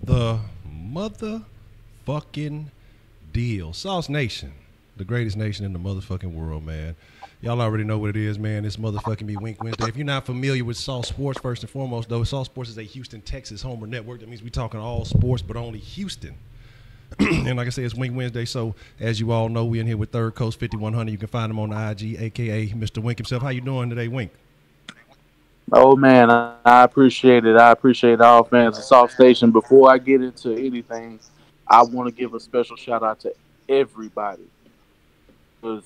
the motherfucking deal. Sauce Nation, the greatest nation in the motherfucking world, man. Y'all already know what it is, man. It's motherfucking me Wink Wednesday. If you're not familiar with Sauce Sports, first and foremost, though, Sauce Sports is a Houston, Texas homer network. That means we talking all sports, but only Houston. And like I said, it's Wink Wednesday. So as you all know, we in here with Third Coast 5100. You can find him on the IG, aka Mr. Wink himself. How you doing today, Wink? Oh man, I appreciate it. I appreciate all fans of Sauce Station. Before I get into anything, I want to give a special shout out to everybody, because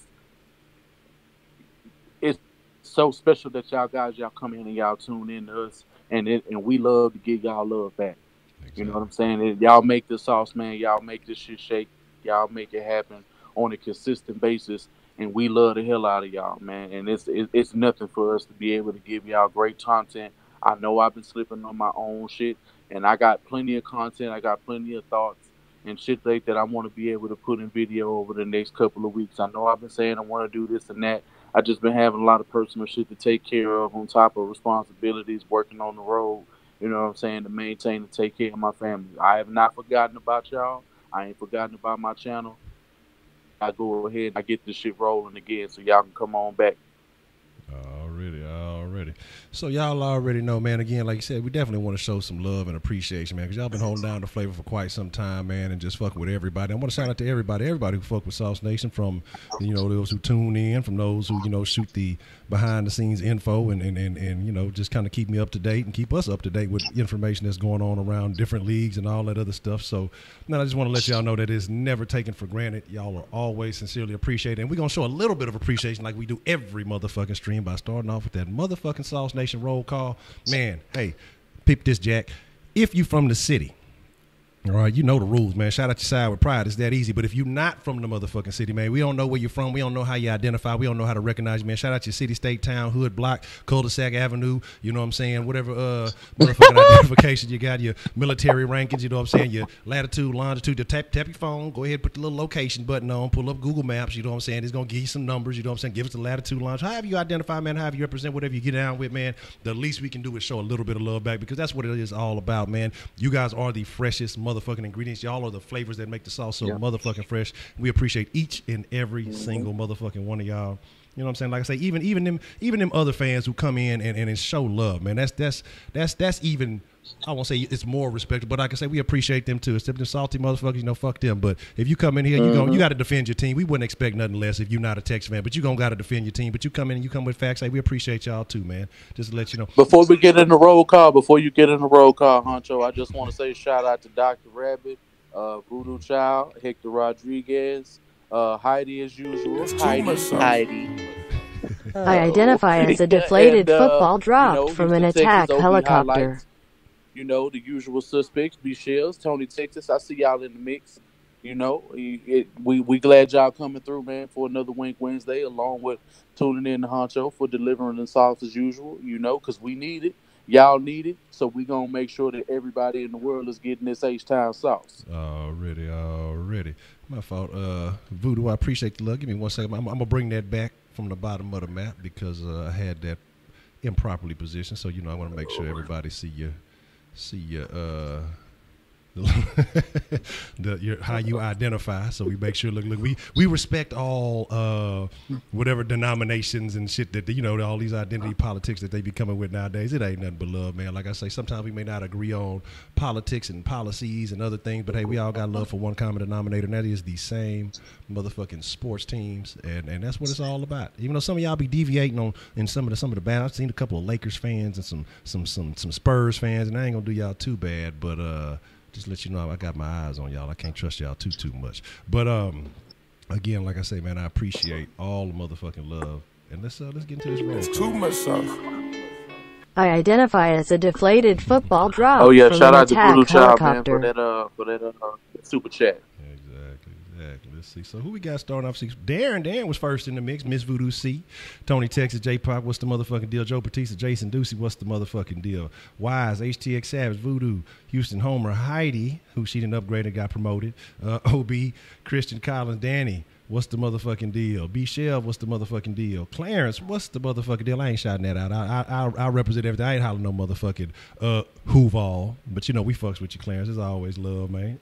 it's so special that y'all come in and y'all tune in to us, and we love to give y'all love back. Exactly. You know what I'm saying? Y'all make the sauce, man. Y'all make this shit shake. Y'all make it happen on a consistent basis, and we love the hell out of y'all, man. And it's nothing for us to be able to give y'all great content. I know I've been slipping on my own shit, and I got plenty of content. I got plenty of thoughts and shit like that I want to be able to put in video over the next couple of weeks. I know I've been saying I want to do this and that. I just been having a lot of personal shit to take care of on top of responsibilities, working on the road, you know what I'm saying, to maintain and take care of my family. I have not forgotten about y'all. I ain't forgotten about my channel. I go ahead and I get this shit rolling again so y'all can come on back. Already. So y'all already know, man, again, like you said, we definitely want to show some love and appreciation, man, because y'all been holding down the flavor for quite some time, man, and just fucking with everybody. I want to shout out to everybody who fuck with Sauce Nation, from, you know, those who tune in, from those who, you know, shoot the behind the scenes info and you know, just kind of keep me up to date and keep us up to date with information that's going on around different leagues and all that other stuff. So, man, I just want to let y'all know that it's never taken for granted. Y'all are always sincerely appreciated, and we're going to show a little bit of appreciation like we do every motherfucking stream by starting off with that motherfucking Sauce Nation roll call. Man, hey, peep this, Jack. If you from the city, all right, you know the rules, man. Shout out your side with pride. It's that easy. But if you're not from the motherfucking city, man, we don't know where you're from. We don't know how you identify. We don't know how to recognize you, man. Shout out your city, state, town, hood, block, cul-de-sac, avenue. You know what I'm saying? Whatever motherfucking identification you got, your military rankings, you know what I'm saying? Your latitude, longitude. Tap your phone. Go ahead, put the little location button on. Pull up Google Maps. You know what I'm saying? It's going to give you some numbers. You know what I'm saying? Give us the latitude, longitude. However you identify, man, however you represent, whatever you get down with, man, the least we can do is show a little bit of love back, because that's what it is all about, man. You guys are the freshest motherfucking ingredients. Y'all are the flavors that make the sauce so motherfucking fresh. We appreciate each and every single motherfucking one of y'all. You know what I'm saying? Like I say, even them other fans who come in and show love, man. That's even, I won't say it's more respectable, but like I say, we appreciate them too. Except them salty motherfuckers, you know, fuck them. But if you come in here, you got to defend your team. We wouldn't expect nothing less if you're not a Texas fan, but you got to defend your team. But you come in and you come with facts. Hey, we appreciate y'all too, man. Just to let you know. Before you get in the roll call, Honcho, I just want to say shout out to Dr. Rabbit, Voodoo Child, Hector Rodriguez, Heidi as usual. Heidi. I identify as a deflated football dropped from an attack helicopter. You know, the usual suspects, B Shells, Tony, Texas. I see y'all in the mix. You know, we glad y'all coming through, man, for another Wink Wednesday, along with tuning in to Honcho for delivering the sauce as usual, you know, because we need it. Y'all need it. So we going to make sure that everybody in the world is getting this H-Town sauce. Already. My fault. Voodoo, I appreciate the love. Give me 1 second. I'm going to bring that back from the bottom of the map, because I had that improperly positioned. So, you know, I want to make sure everybody see you. How you identify, so we make sure look we respect all whatever denominations and shit that, you know, all these identity politics that they be coming with nowadays. It ain't nothing but love, man. Like I say, sometimes we may not agree on politics and policies and other things, but hey, we all got love for one common denominator, and that is the same motherfucking sports teams, and that's what it's all about. Even though some of y'all be deviating on in some of the bad, I've seen a couple of Lakers fans and some Spurs fans, and I ain't gonna do y'all too bad, but just let you know, I got my eyes on y'all. I can't trust y'all too much. But again, like I say, man, I appreciate all the motherfucking love. And let's get into this roll. It's too much sauce. I identify as a deflated football drop. Oh yeah, from shout an out to attack Voodoo Child, man, helicopter. for that super chat. Exactly. Let's see. So who we got starting off? Darren was first in the mix. Miss Voodoo C, Tony Texas, J Pop, what's the motherfucking deal? Joe Batista, Jason Ducey, what's the motherfucking deal? Wise, HTX Savage, Voodoo, Houston Homer, Heidi, who she didn't upgrade and got promoted. OB, Christian Collins, Danny, what's the motherfucking deal? B Shell, what's the motherfucking deal? Clarence, what's the motherfucking deal? I ain't shouting that out. I represent everything. I ain't hollering no motherfucking Hooval, but we fucks with you, Clarence. There's always love, man.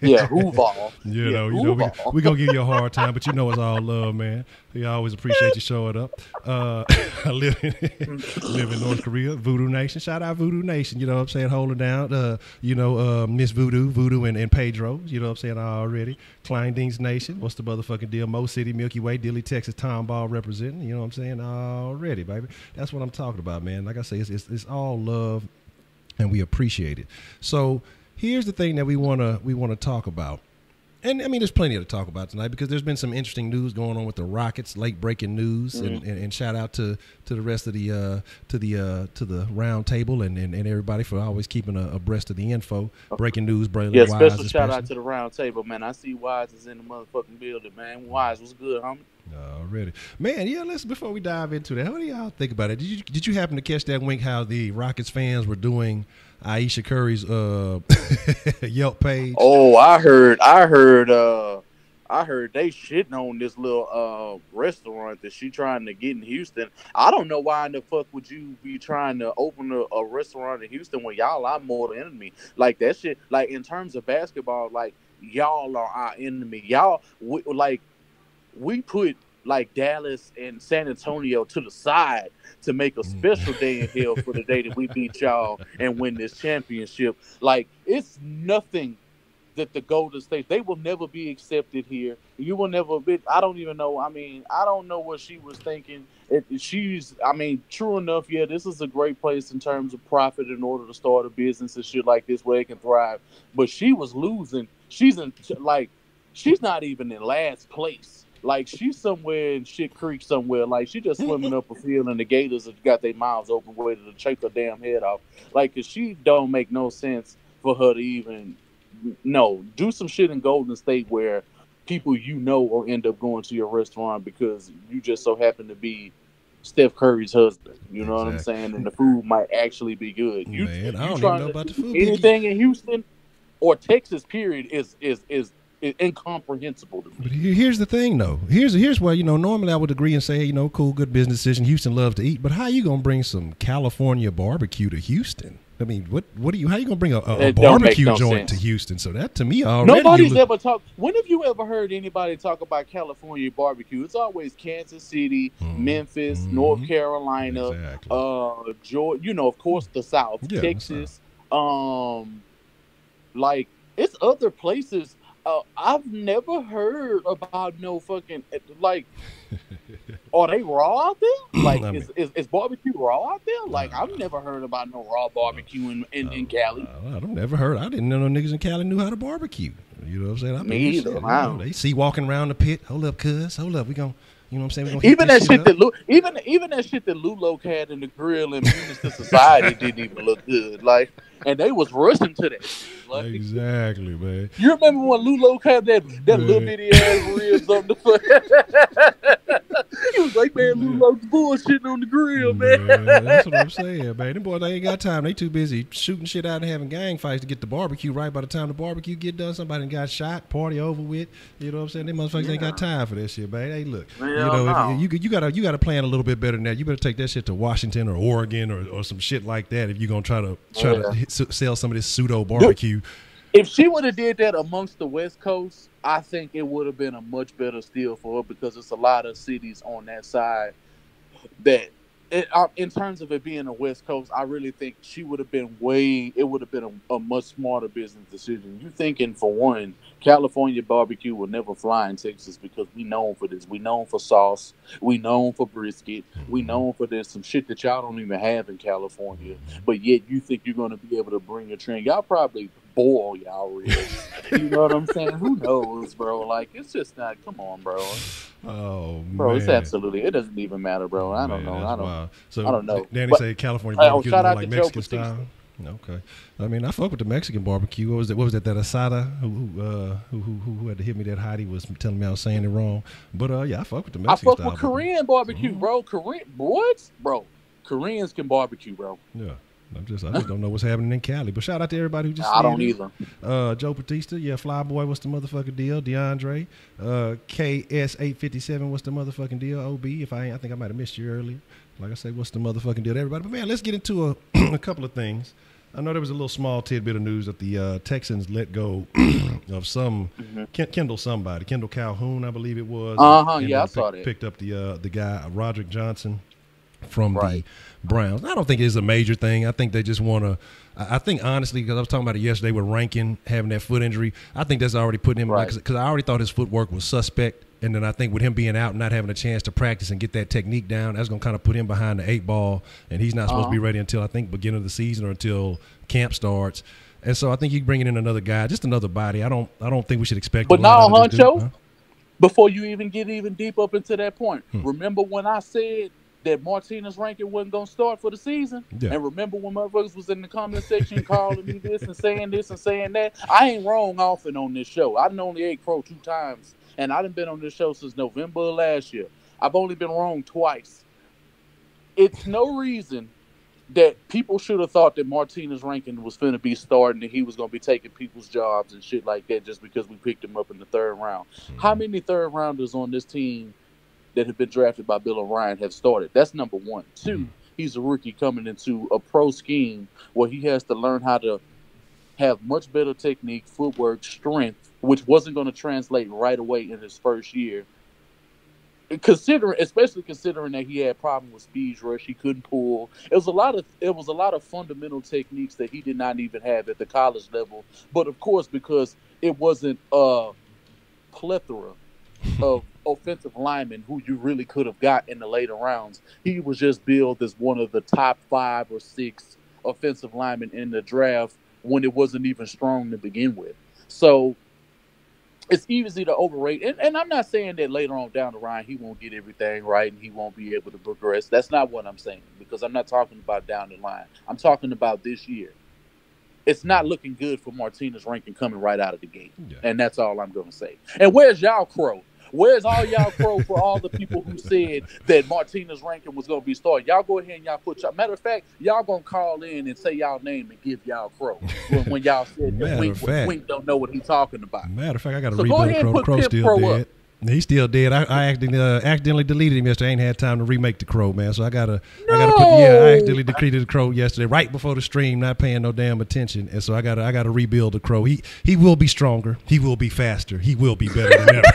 Yeah, Hooval. We gonna give you a hard time, but it's all love, man. We always appreciate you showing up. I live in North Korea, Voodoo Nation. Shout out Voodoo Nation. You know what I'm saying? Holding down, Miss Voodoo, and Pedro. You know what I'm saying? Already. Kleindienst Nation. What's the motherfucking deal? Mo City, Milky Way, Dilly, Texas, Tomball representing. You know what I'm saying? Already, baby. That's what I'm talking about, man. Like I say, it's all love. And we appreciate it. So here's the thing that we wanna talk about, and I mean there's plenty to talk about tonight because there's been some interesting news going on with the Rockets, late breaking news, and shout out to the rest of the to the round table and everybody for always keeping abreast of the info, breaking news. Yeah, special shout out to the round table, man. I see Wise is in the motherfucking building, man. Wise, what's good, homie? Already, man. Yeah, listen. Before we dive into that, what do y'all think about it? Did you happen to catch that wink? How the Rockets fans were doing Aisha Curry's Yelp page? Oh, I heard they shitting on this little restaurant that she trying to get in Houston. I don't know why in the fuck would you be trying to open a restaurant in Houston when y'all are more the enemy? Like that shit. Like in terms of basketball, like y'all are our enemy. We put like Dallas and San Antonio to the side to make a special day in hell for the day that we beat y'all and win this championship. Like, it's nothing that the Golden State, they will never be accepted here. You will never be, I don't even know. I mean, I don't know what she was thinking. True enough, yeah, this is a great place in terms of profit in order to start a business and shit like this where it can thrive. But she was losing. She's not even in last place. Like, she's somewhere in Shit Creek somewhere. Like, she just swimming up a field and the Gators have got their mouths open ready to shake her damn head off. Like, cause she don't make no sense for her to even, do some shit in Golden State where people will end up going to your restaurant because you just so happen to be Steph Curry's husband. You know what I'm saying? And the food might actually be good. I don't even know about the food. Anything in Houston or Texas, period, is incomprehensible to me. But here's the thing, though. Here's where normally I would agree and say, cool, good business decision. Houston loves to eat, but how you gonna bring some California barbecue to Houston? I mean, how you gonna bring a barbecue joint to Houston? So that to me already. Nobody's ever talked. When have you ever heard anybody talk about California barbecue? It's always Kansas City, Memphis, North Carolina, exactly. Georgia. Of course, the South, Texas. The South. It's other places. I've never heard about no fucking are they raw out there? Like, is barbecue raw out there? Like, I've never heard about no raw barbecue in Cali. I've never heard. I didn't know no niggas in Cali knew how to barbecue. You know what I'm saying? Me either. They see walking around the pit. Hold up, cuz. Hold up. We gon'. You know what I'm saying? Even that shit that Lou had in the grill and Menace to Society didn't even look good. Like, and they was rushing to that. Like, exactly, man. You remember when Lou had that little bitty ass ribs on the foot? He was like, man, Lou bullshitting on the grill, man. That's what I'm saying, man. Them boys, they ain't got time. They too busy shooting shit out and having gang fights to get the barbecue right. By the time the barbecue get done, somebody got shot, party over with. You know what I'm saying? Them motherfuckers ain't got time for that shit, man. Hey, look, you gotta plan a little bit better than that. You better take that shit to Washington or Oregon or some shit like that if you're gonna try to sell some of this pseudo barbecue. If she would have did that amongst the West Coast, I think it would have been a much better steal for her because it's a lot of cities on that side that, in terms of it being a West Coast, I really think she would have been it would have been a much smarter business decision. You thinking, for one, California barbecue will never fly in Texas because we known for this. We known for sauce. We known for brisket. We known for this, some shit that y'all don't even have in California. But yet you think you're going to be able to bring a trend. Y'all probably boil y'all ribs. You know what I'm saying? Who knows, bro? Like, it's just not, come on, bro. Oh, bro, man. It's absolutely, it doesn't even matter, bro. I don't know. I don't know. Danny say California barbecue is more like Mexican style. Okay. I mean, I fuck with the Mexican barbecue. What was that? That asada who had to hit me that hottie was telling me I was saying it wrong. But yeah, I fuck with the Mexican style. I fuck with Korean barbecue, bro. Koreans can barbecue, bro. Yeah. I just don't know what's happening in Cali. But shout out to everybody who just I don't either. Joe Batista, yeah, Flyboy, what's the motherfucking deal? DeAndre, KS857, what's the motherfucking deal? OB, I think I might have missed you earlier. Like I said, what's the motherfucking deal to everybody? But man, let's get into a couple of things. I know there was a little small tidbit of news that the Texans let go of some Kendall Calhoun, I believe it was. I saw that. Picked up the guy Roderick Johnson from the Browns. I don't think it's a major thing. I think they just want to. I think honestly, because I was talking about it yesterday with Rankin having that foot injury, I think that's already putting him because I already thought his footwork was suspect. And then I think with him being out and not having a chance to practice and get that technique down, that's going to kind of put him behind the 8 ball. And he's not supposed to be ready until, I think, beginning of the season or until camp starts. And so I think you bringing in another guy, just another body. I don't think we should expect. But now, Honcho, before you even get even deep up into that point, remember when I said that Martinez Rankin wasn't going to start for the season? Yeah. And remember when motherfuckers was in the comment section calling me this and saying that? I ain't wrong often on this show. I done only ate crow 2 times. And I done been on this show since November of last year. I've only been wrong twice. It's no reason that people should have thought that Martinez Rankin was finna be starting and he was going to be taking people's jobs and shit like that just because we picked him up in the 3rd round. How many 3rd rounders on this team that have been drafted by Bill O'Brien have started? That's number 1. 2, he's a rookie coming into a pro scheme where he has to learn how to have much better technique, footwork, strength, which wasn't going to translate right away in his first year. Especially considering that he had problems with speed rush, he couldn't pull. It was a lot of fundamental techniques that he did not even have at the college level. But of course, because it wasn't a plethora of offensive linemen who you really could have got in the later rounds, he was just billed as one of the top 5 or 6 offensive linemen in the draft when it wasn't even strong to begin with. So it's easy to overrate. And I'm not saying that later on down the line he won't get everything right and he won't be able to progress. That's not what I'm saying, because I'm not talking about down the line. I'm talking about this year. It's not looking good for Martinez Rankin coming right out of the gate. Yeah. And that's all I'm going to say. And where's y'all crow? Where's all y'all crow for all the people who said that Martinez Rankin was going to be started? Y'all go ahead and y'all put y'all. Matter of fact, y'all going to call in and say y'all name and give y'all crow when y'all said that Wink don't know what he's talking about. Matter of fact, I got to rebuild the crow. The crow's still dead. He's still dead. I accidentally deleted him yesterday. I ain't had time to remake the crow, man. So I gotta I accidentally deleted the crow yesterday, right before the stream, not paying no damn attention. And so I gotta rebuild the crow. He will be stronger. He will be faster. He will be better than ever.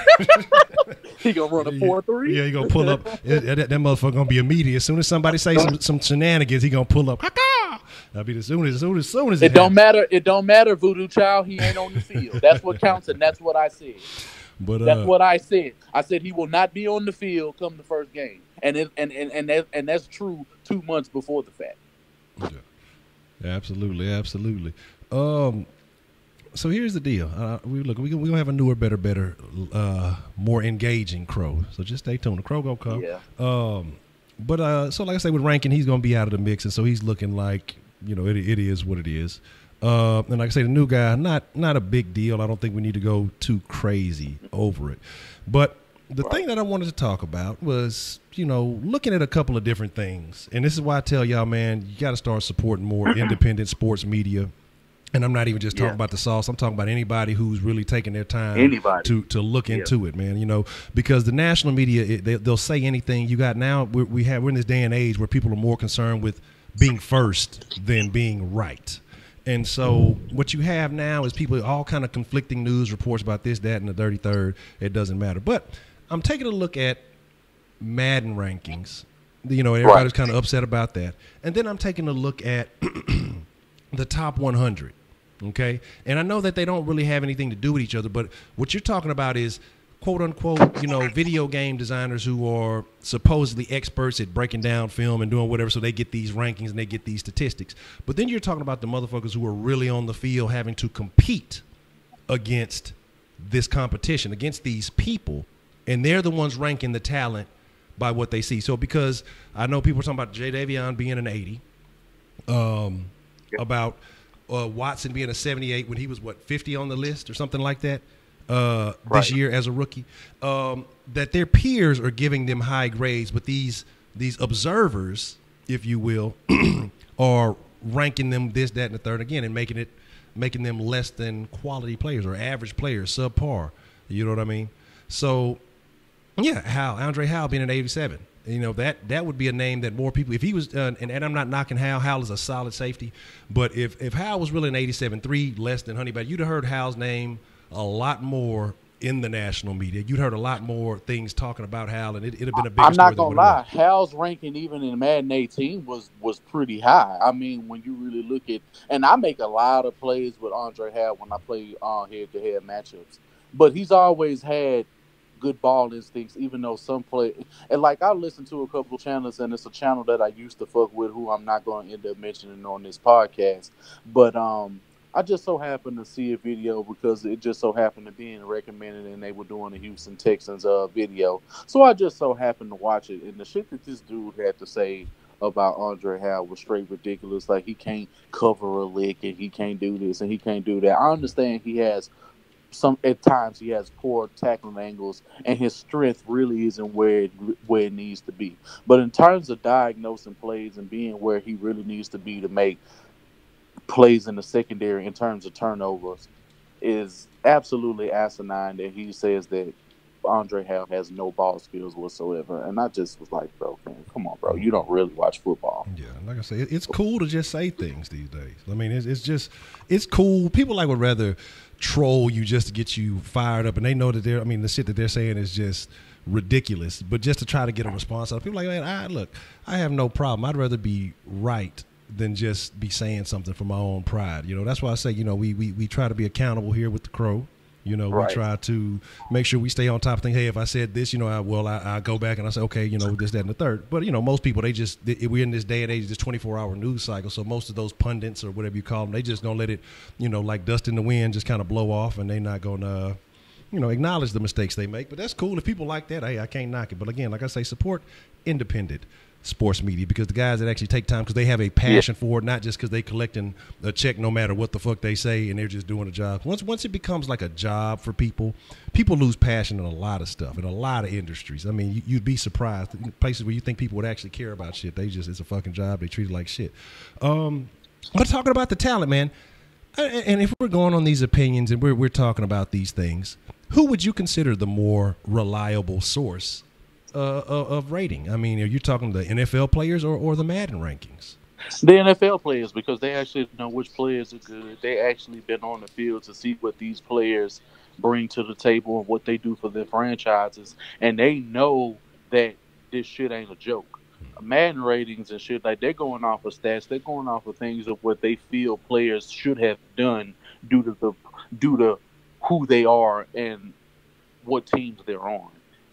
He gonna run a 4.3. Yeah, he gonna pull up. That motherfucker gonna be immediate. As soon as somebody say some shenanigans, he gonna pull up. That'll be as soon as it don't matter. It don't matter, Voodoo Child. He ain't on the field. That's what counts, and that's what I said. But that's what I said. I said he will not be on the field come the first game, and that's true 2 months before the fact. Yeah. Absolutely. So here's the deal. We're gonna have a newer, better, more engaging crow. So just stay tuned. The crow gonna come. Yeah. But so like I say, with Rankin, he's gonna be out of the mix, and so he's looking like it is what it is. And like I say, the new guy, not a big deal. I don't think we need to go too crazy over it. But the thing that I wanted to talk about was, looking at a couple of different things. And this is why I tell y'all, man, you got to start supporting more independent sports media. And I'm not even just talking about the sauce. I'm talking about anybody who's really taking their time to look into it, man. Because the national media, they'll say anything. You got now, we're in this day and age where people are more concerned with being first than being right. And so what you have now is people, all kind of conflicting news reports about this, that, and the dirty third. It doesn't matter. But I'm taking a look at Madden rankings. Everybody's kind of upset about that. And then I'm taking a look at the top 100. Okay. And I know that they don't really have anything to do with each other, but what you're talking about is quote unquote, video game designers who are supposedly experts at breaking down film and doing whatever. So they get these rankings and they get these statistics. But then you're talking about the motherfuckers who are really on the field having to compete against this competition, against these people. And they're the ones ranking the talent by what they see. So because I know people are talking about J. Davion being an 80, about Watson being a 78 when he was 50 on the list or something like that. This year as a rookie, that their peers are giving them high grades, but these observers, if you will, are ranking them this, that, and the third again, and making them less than quality players or average players, subpar. You know what I mean? So, yeah, Andre Howell being an 87, You know, that would be a name that more people, if he was, and I'm not knocking Hal. Hal is a solid safety. But if Hal was really an 87.3 less than Honey Badger, you'd have heard Hal's name a lot more in the national media. You'd heard a lot more things talking about Hal, and it'd have been a bigger I'm story not gonna lie. Hal's ranking even in Madden 18 was pretty high. I mean, when you really look at, and I make a lot of plays with Andre Hal when I play head-to-head matchups, but he's always had good ball instincts, even though some play, and like I listen to a couple of channels, and it's a channel that I used to fuck with, who I'm not going to end up mentioning on this podcast, but I just so happened to see a video because it just so happened to be recommended, and they were doing a Houston Texans video. So I just so happened to watch it, and the shit that this dude had to say about Andre Hal was straight ridiculous. Like, he can't cover a lick, and he can't do this, and he can't do that. I understand he has at times he has poor tackling angles, and his strength really isn't where it needs to be. But in terms of diagnosing plays and being where he really needs to be to make plays in the secondary in terms of turnovers, is absolutely asinine that he says that Andre Hal has no ball skills whatsoever. And I just was like, bro, man, come on, bro. You don't really watch football. Yeah, like I say, it's cool to just say things these days. I mean, it's cool. People would rather troll you just to get you fired up, and they know that the shit that they're saying is just ridiculous. But just to try to get a response out of people, like, man, I have no problem. I'd rather be right than just be saying something for my own pride. You know, that's why I say, you know, we try to be accountable here with the Crow. You know, right. We try to make sure we stay on top of things. Hey, if I said this, you know, I go back and I say, okay, you know, this, that, and the third. But, you know, most people, we're in this day and age, this 24-hour news cycle. So most of those pundits or whatever you call them, they just going to let it, you know, like dust in the wind, just kind of blow off, and they're not going to, you know, acknowledge the mistakes they make. But that's cool. If people like that, hey, I can't knock it. But again, like I say, support independent sports media, because the guys that actually take time, because they have a passion for it, not just because they collecting a check no matter what the fuck they say, and they're just doing a job. Once it becomes like a job for people lose passion in a lot of stuff, in a lot of industries. I mean, you'd be surprised. In places where you think people would actually care about shit, it's a fucking job. They treat it like shit. But talking about the talent, man, and if we're going on these opinions and we're talking about these things, who would you consider the more reliable source of rating? I mean, are you talking the NFL players or the Madden rankings? The NFL players, because they actually know which players are good. They actually been on the field to see what these players bring to the table and what they do for their franchises, and they know that this shit ain't a joke. Madden ratings and shit, like, they're going off of stats. They're going off of things of what they feel players should have done due to who they are and what teams they're on.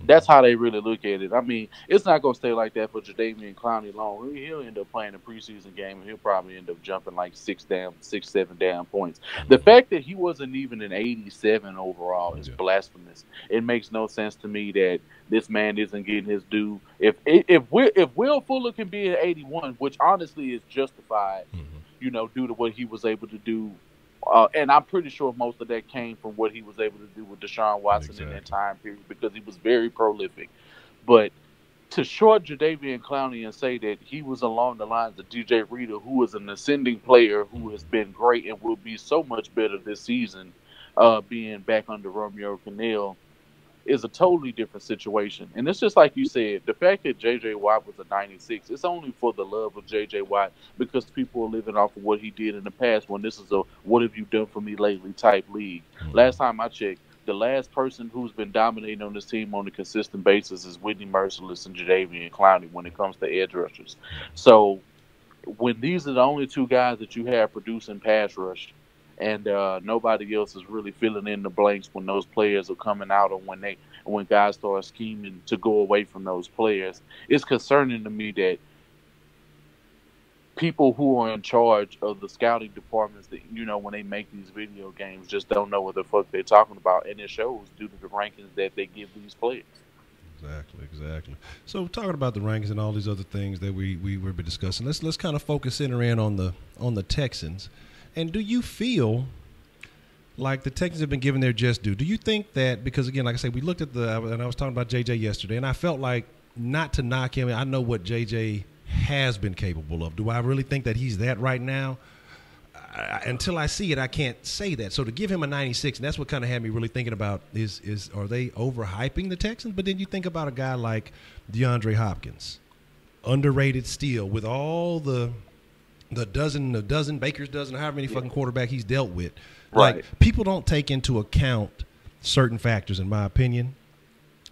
That's how they really look at it. I mean, it's not going to stay like that for Jadeveon Clowney long. He'll end up playing a preseason game, and he'll probably end up jumping like 6-7 damn points. The fact that he wasn't even an 87 overall is blasphemous. It makes no sense to me that this man isn't getting his due. If Will Fuller can be an 81, which honestly is justified, you know, due to what he was able to do. And I'm pretty sure most of that came from what he was able to do with Deshaun Watson in that time period, because he was very prolific. But to short Jadeveon Clowney and say that he was along the lines of DJ Reader, who is an ascending player who has been great and will be so much better this season, being back under Romeo Crennel, is a totally different situation. And it's just like you said, the fact that J.J. Watt was a 96, it's only for the love of J.J. Watt, because people are living off of what he did in the past, when this is a what have you done for me lately type league. Last time I checked, the last person who's been dominating on this team on a consistent basis is Whitney Merciless and Jadeveon Clowney when it comes to edge rushers. So when these are the only two guys that you have producing pass rush, and nobody else is really filling in the blanks when those players are coming out, or when guys start scheming to go away from those players, it's concerning to me that people who are in charge of the scouting departments, that, you know, when they make these video games, just don't know what the fuck they're talking about, and it shows due to the rankings that they give these players. Exactly. So talking about the rankings and all these other things that we will be discussing, let's kind of focus in on the Texans. And do you feel like the Texans have been given their just due? Do you think that, because again, like I said, we looked at and I was talking about JJ yesterday, and I felt like, not to knock him, I know what JJ has been capable of. Do I really think that he's that right now? until I see it, I can't say that. So to give him a 96, and that's what kind of had me really thinking about is are they overhyping the Texans? But then you think about a guy like DeAndre Hopkins, underrated still, with all the dozen Baker's dozen, however many fucking quarterback he's dealt with. Right. Like, people don't take into account certain factors, in my opinion.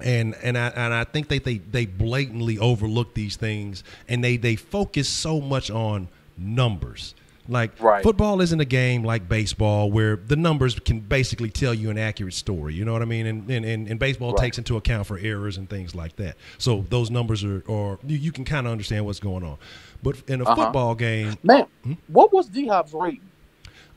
And I think they blatantly overlook these things, and they focus so much on numbers. Like, football isn't a game like baseball where the numbers can basically tell you an accurate story. You know what I mean? And baseball takes into account for errors and things like that. So those numbers are you can kind of understand what's going on. But in a football game, man, what was D-Hop's rating?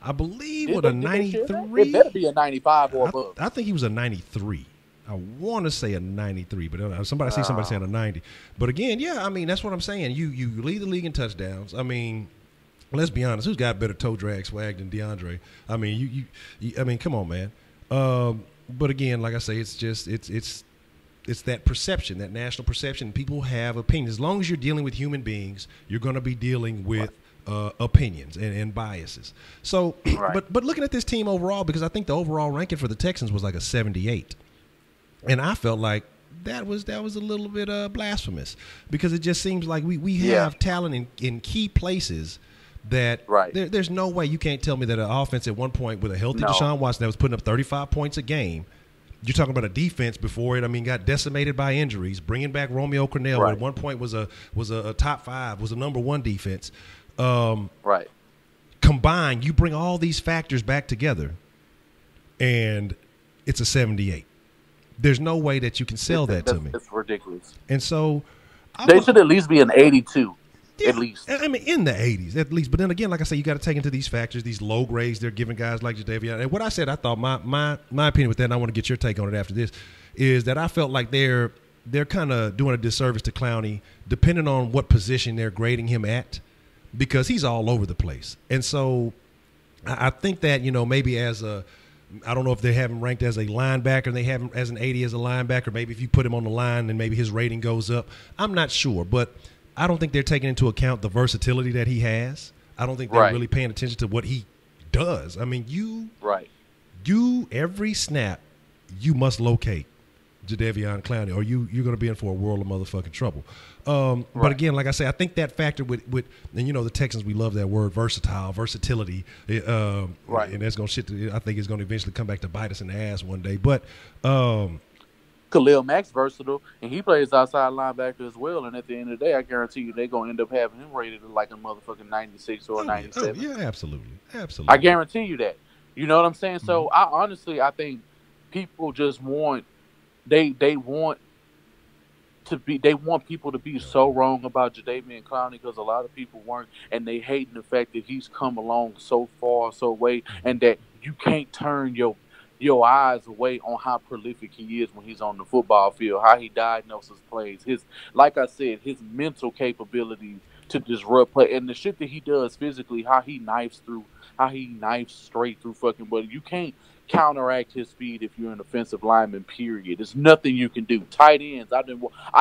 I believe with a 93. It better be a 95 or above. I think he was a 93. I want to say a 93, but somebody saying a 90. But again, yeah, I mean, that's what I'm saying. You lead the league in touchdowns. I mean, let's be honest. Who's got better toe drag swag than DeAndre? I mean, I mean, come on, man. But again, like I say, it's just it's that perception, that national perception. People have opinions. As long as you're dealing with human beings, you're going to be dealing with opinions and biases. So, but looking at this team overall, because I think the overall ranking for the Texans was like a 78. And I felt like that was a little bit blasphemous, because it just seems like we have talent in key places that there's no way you can't tell me that an offense at one point with a healthy Deshaun Watson that was putting up 35 points a game. You're talking about a defense before it. I mean, got decimated by injuries. Bringing back Romeo Crennel at one point was a top 5, was a number 1 defense. Combined, you bring all these factors back together, and it's a 78. There's no way that you can sell that to me. It's ridiculous. And so they should at least be an 82. Yeah, at least. I mean, in the 80s, at least. But then again, like I say, you got to take into these factors, these low grades they're giving guys like Jadeveon. And what I said, I thought my opinion with that, and I want to get your take on it after this, is that I felt like they're kind of doing a disservice to Clowney, depending on what position they're grading him at, because he's all over the place. And so I think that, maybe I don't know if they have him ranked as a linebacker and they have him as an 80 as a linebacker. Maybe if you put him on the line, then maybe his rating goes up. I'm not sure, but I don't think they're taking into account the versatility that he has. I don't think they're really paying attention to what he does. I mean, you every snap, you must locate Jadeveon Clowney, or you're going to be in for a world of motherfucking trouble. But again, like I say, I think that factor with and the Texans, we love that word, versatility. And that's going to I think it's going to eventually come back to bite us in the ass one day. But Khalil Mack's versatile, and he plays outside linebacker as well. And at the end of the day, I guarantee you they're going to end up having him rated like a motherfucking 96 or a 97. Yeah, absolutely. I guarantee you that. You know what I'm saying? Mm-hmm. So I think people just want they want people to be so wrong about Jadeveon Clowney, because a lot of people weren't, and they hating the fact that he's come along so far, so way, and that you can't turn your eyes away on how prolific he is when he's on the football field, how he diagnoses plays, like I said, his mental capability to disrupt play, and the shit that he does physically, how he knifes straight through fucking, but you can't counteract his speed if you're an offensive lineman, period. There's nothing you can do. Tight ends, I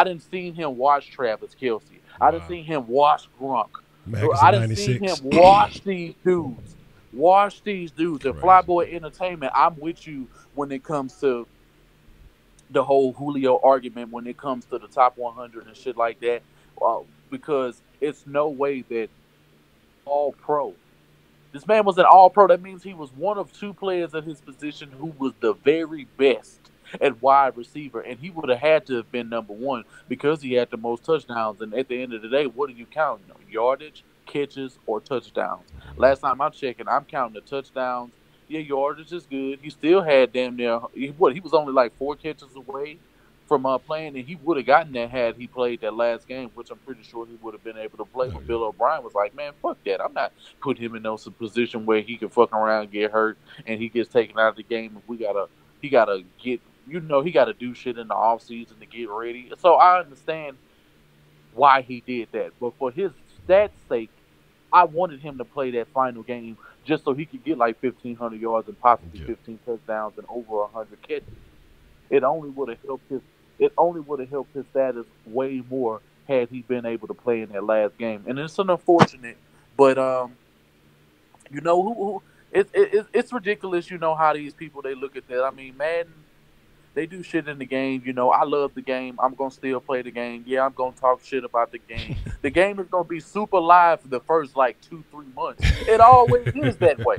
didn't see him watch Travis Kelce. I didn't see him watch Gronk. I didn't see him watch these dudes. And Flyboy Entertainment, I'm with you when it comes to the whole Julio argument, when it comes to the top 100 and shit like that, because it's no way that all pro. This man was an all-pro. That means he was one of 2 players at his position who was the very best at wide receiver, and he would have had to have been number 1 because he had the most touchdowns. And at the end of the day, what are you counting? Yardage, catches, or touchdowns? Last time I'm checking, I'm counting the touchdowns. Yeah, yardage is good. He still had damn near he was only like 4 catches away from playing, and he would have gotten that had he played that last game, which I'm pretty sure he would have been able to play. When Bill O'Brien was like, man, fuck that. I'm not putting him in no position where he can fuck around, get hurt, and he gets taken out of the game. He gotta do shit in the off season to get ready. So I understand why he did that. But for his stats' sake, I wanted him to play that final game just so he could get like 1,500 yards and possibly 15 touchdowns and over 100 catches. It only would have helped his status way more had he been able to play in that last game. And it's an unfortunate, but You know it's ridiculous. You know how these people they look at that. I mean, Madden, they do shit in the game. You know, I love the game. I'm gonna still play the game. Yeah, I'm gonna talk shit about the game. The game is gonna be super live for the first like 2-3 months. It always is that way.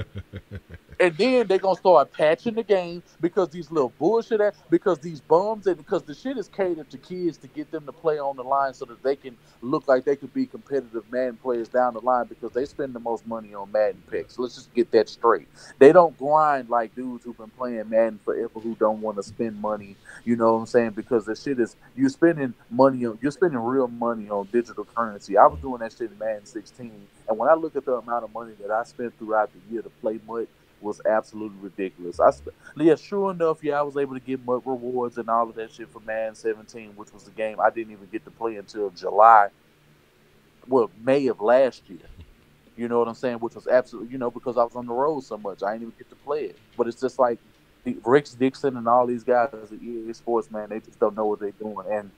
And then they're gonna start patching the game because these little bullshit because these bums and because the shit is catered to kids to get them to play on the line so that they can look like they could be competitive Madden players down the line because they spend the most money on Madden picks. Let's just get that straight. They don't grind like dudes who've been playing Madden forever who don't want to spend money. You know what I'm saying? Because the shit is you're spending real money on digital currency. I was doing that shit in Madden 16, and when I look at the amount of money that I spent throughout the year to play MUT was absolutely ridiculous. Sure enough, I was able to get MUT rewards and all of that shit for Madden 17, which was the game I didn't even get to play until May of last year. You know what I'm saying? Which was absolutely, because I was on the road so much, I didn't even get to play it. But it's just like Rick Dixon and all these guys at EA Sports, man, they just don't know what they're doing, and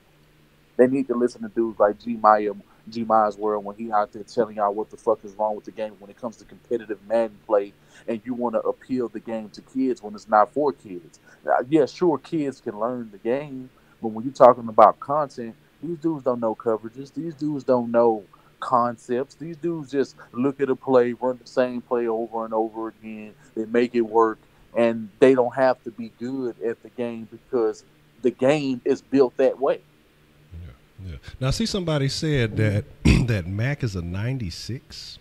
they need to listen to dudes like G Maya's World when he out there telling y'all what the fuck is wrong with the game when it comes to competitive Madden play, and you want to appeal the game to kids when it's not for kids. Yeah, sure, kids can learn the game, but when you're talking about content, these dudes don't know coverages. These dudes don't know concepts. These dudes just look at a play, run the same play over and over again. They make it work, and they don't have to be good at the game because the game is built that way. Yeah. Now, I see somebody said that that Mac is a 96,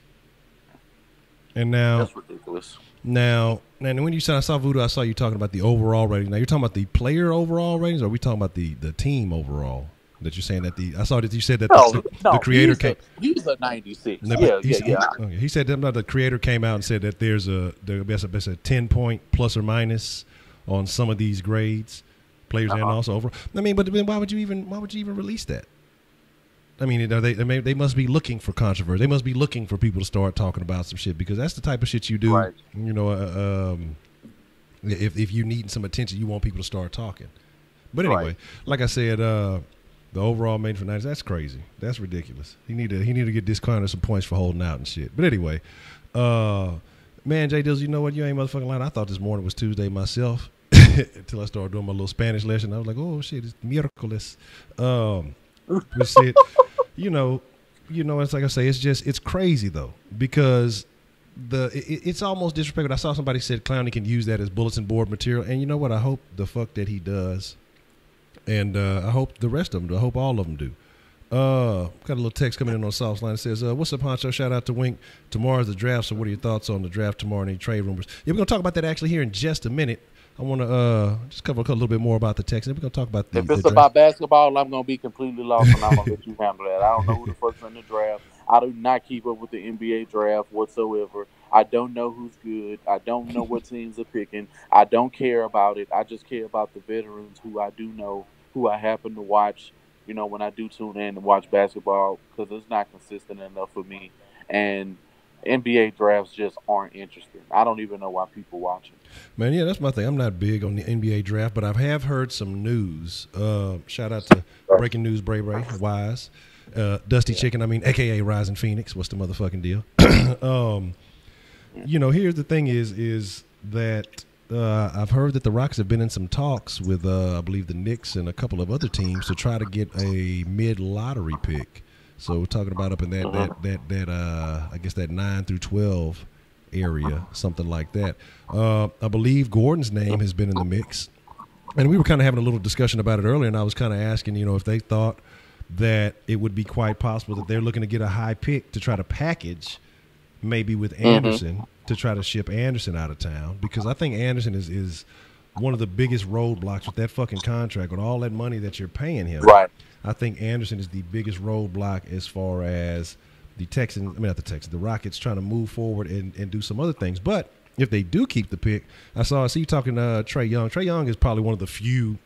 and now that's ridiculous. Now, and when you said I saw Voodoo, I saw you talking about the overall rating. Now, you're talking about the player overall ratings, or are we talking about the team overall? That you're saying that I saw that you said that the creator he's a 96. He said that the creator came out and said that there's a 10-point plus or minus on some of these grades. Players and also over. I mean, but why would you even release that? I mean, they must be looking for controversy. They must be looking for people to start talking about some shit because that's the type of shit you do. Right. You know, if you need some attention, you want people to start talking. But anyway, like I said, the overall made for 90s, that's crazy. That's ridiculous. He need to get discounted some points for holding out and shit. But anyway, man, J Dills, you know what? You ain't motherfucking lying. I thought this morning was Tuesday myself. Until I started doing my little Spanish lesson, I was like, "Oh shit, it's miércoles." We said, you know, it's like I say, it's crazy though because it's almost disrespectful. I saw somebody said Clowney can use that as bulletin board material, and you know what? I hope the fuck that he does, and I hope the rest of them do. I hope all of them do. Got a little text coming in on South Line. It says, "What's up, Honcho? Shout out to Wink. Tomorrow's the draft. So, what are your thoughts on the draft tomorrow and any trade rumors?" Yeah, we're gonna talk about that actually here in just a minute. I want to just cover a little bit more about the Texans. We're going to talk about if it's about basketball, I'm going to be completely lost, and I'm going to let you handle that. I don't know who the fuck's in the draft. I do not keep up with the NBA draft whatsoever. I don't know who's good. I don't know what teams are picking. I don't care about it. I just care about the veterans who I do know, who I happen to watch, when I do tune in and watch basketball, because it's not consistent enough for me. And NBA drafts just aren't interesting. I don't even know why people watch it. Man, yeah, that's my thing. I'm not big on the NBA draft, but I have heard some news. Shout out to Breaking News, Bray Wise, Dusty Chicken. I mean, AKA Rising Phoenix. What's the motherfucking deal? Here's the thing: is that I've heard that the Rockets have been in some talks with, I believe, the Knicks and a couple of other teams to try to get a mid-lottery pick. So we're talking about up in that I guess that 9 through 12 area, something like that. I believe Gordon's name has been in the mix, and we were kind of having a little discussion about it earlier. And I was kind of asking, if they thought that it would be quite possible that they're looking to get a high pick to try to package, maybe with Anderson to try to ship Anderson out of town, because I think Anderson is one of the biggest roadblocks with that fucking contract, with all that money that you're paying him. Right. I think Anderson is the biggest roadblock as far as the Rockets trying to move forward and do some other things. But if they do keep the pick, I see you talking Trae Young. Trae Young is probably one of the few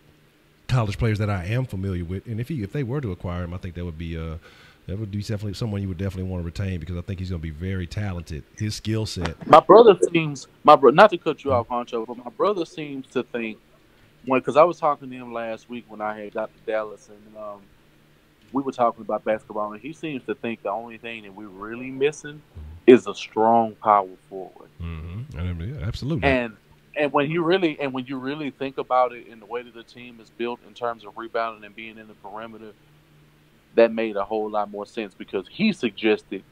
college players that I am familiar with. And if they were to acquire him, I think that would be definitely someone you would definitely want to retain, because I think he's going to be very talented. His skill set. My brother seems, not to cut you off, Honcho, but my brother seems to think, because I was talking to him last week when I had got to Dallas, and we were talking about basketball, and he seems to think the only thing that we're really missing is a strong power forward. Yeah, absolutely. And when you really think about it in the way that the team is built in terms of rebounding and being in the perimeter, that made a whole lot more sense because he suggested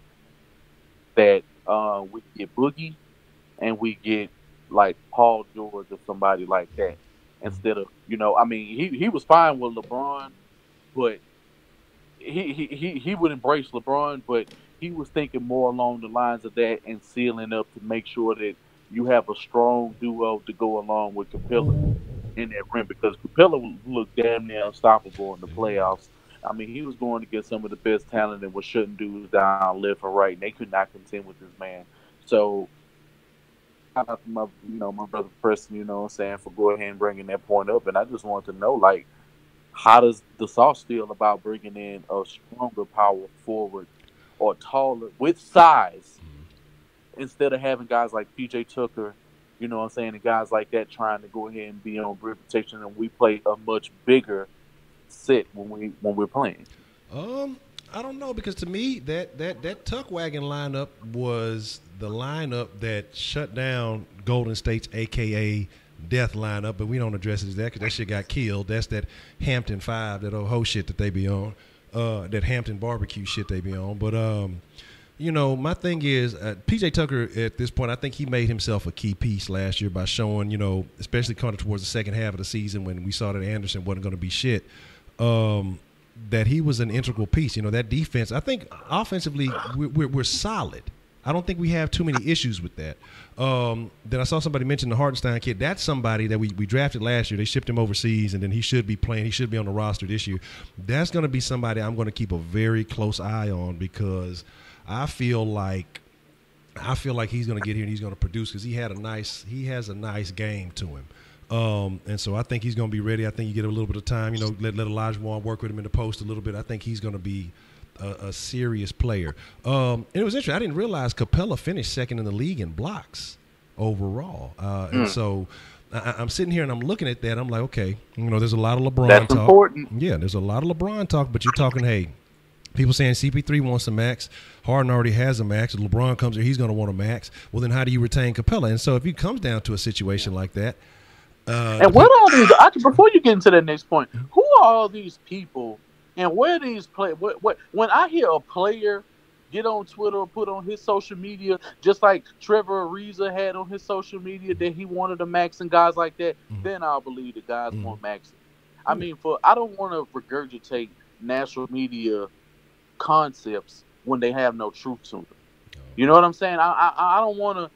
that we get Boogie and we get like Paul George or somebody like that instead of I mean he was fine with LeBron, but he would embrace LeBron, but he was thinking more along the lines of that and sealing up to make sure that you have a strong duo to go along with Capella in that rim because Capella looked damn near unstoppable in the playoffs. I mean, he was going to get some of the best talent and was shutting dudes down left and right, and they could not contend with this man. So, shout out to my brother Preston, what I'm saying, for going ahead and bringing that point up. And I just wanted to know, like, how does the Sauce feel about bringing in a stronger power forward or taller with size instead of having guys like PJ Tucker, what I'm saying, and guys like that trying to go ahead and be on rim protection, and we play a much bigger set when we're playing? I don't know, because to me that Tuck Wagon lineup was the lineup that shut down Golden State's AKA death lineup, but we don't address it as that because that shit got killed. That's that Hampton 5, that old hoe shit that they be on, that Hampton barbecue shit they be on. But my thing is, PJ Tucker at this point, I think he made himself a key piece last year by showing, especially coming towards the second half of the season when we saw that Anderson wasn't going to be shit, that he was an integral piece. That defense, I think offensively we're solid. I don't think we have too many issues with that. Then I saw somebody mention the Hartenstein kid. That's somebody that we drafted last year. They shipped him overseas, and then he should be playing. He should be on the roster this year. That's going to be somebody I'm going to keep a very close eye on because I feel like he's going to get here and he's going to produce because he has a nice game to him. And so I think he's going to be ready. I think you get a little bit of time, let Olajuwon work with him in the post a little bit. I think he's going to be a serious player. And it was interesting. I didn't realize Capella finished second in the league in blocks overall. And so I'm sitting here and I'm looking at that. I'm like, okay, there's a lot of LeBron talk. That's important. Yeah, there's a lot of LeBron talk, but you're talking, hey, people saying CP3 wants a max. Harden already has a max. If LeBron comes here, he's going to want a max. Well, then how do you retain Capella? And so if it comes down to a situation like that. And what are these? Before you get into that next point, who are all these people? And where these play? When I hear a player get on Twitter or put on his social media, just like Trevor Ariza had on his social media that he wanted a max and guys like that, then I'll believe the guys want maxing. I mean, I don't want to regurgitate national media concepts when they have no truth to them. You know what I'm saying? I don't want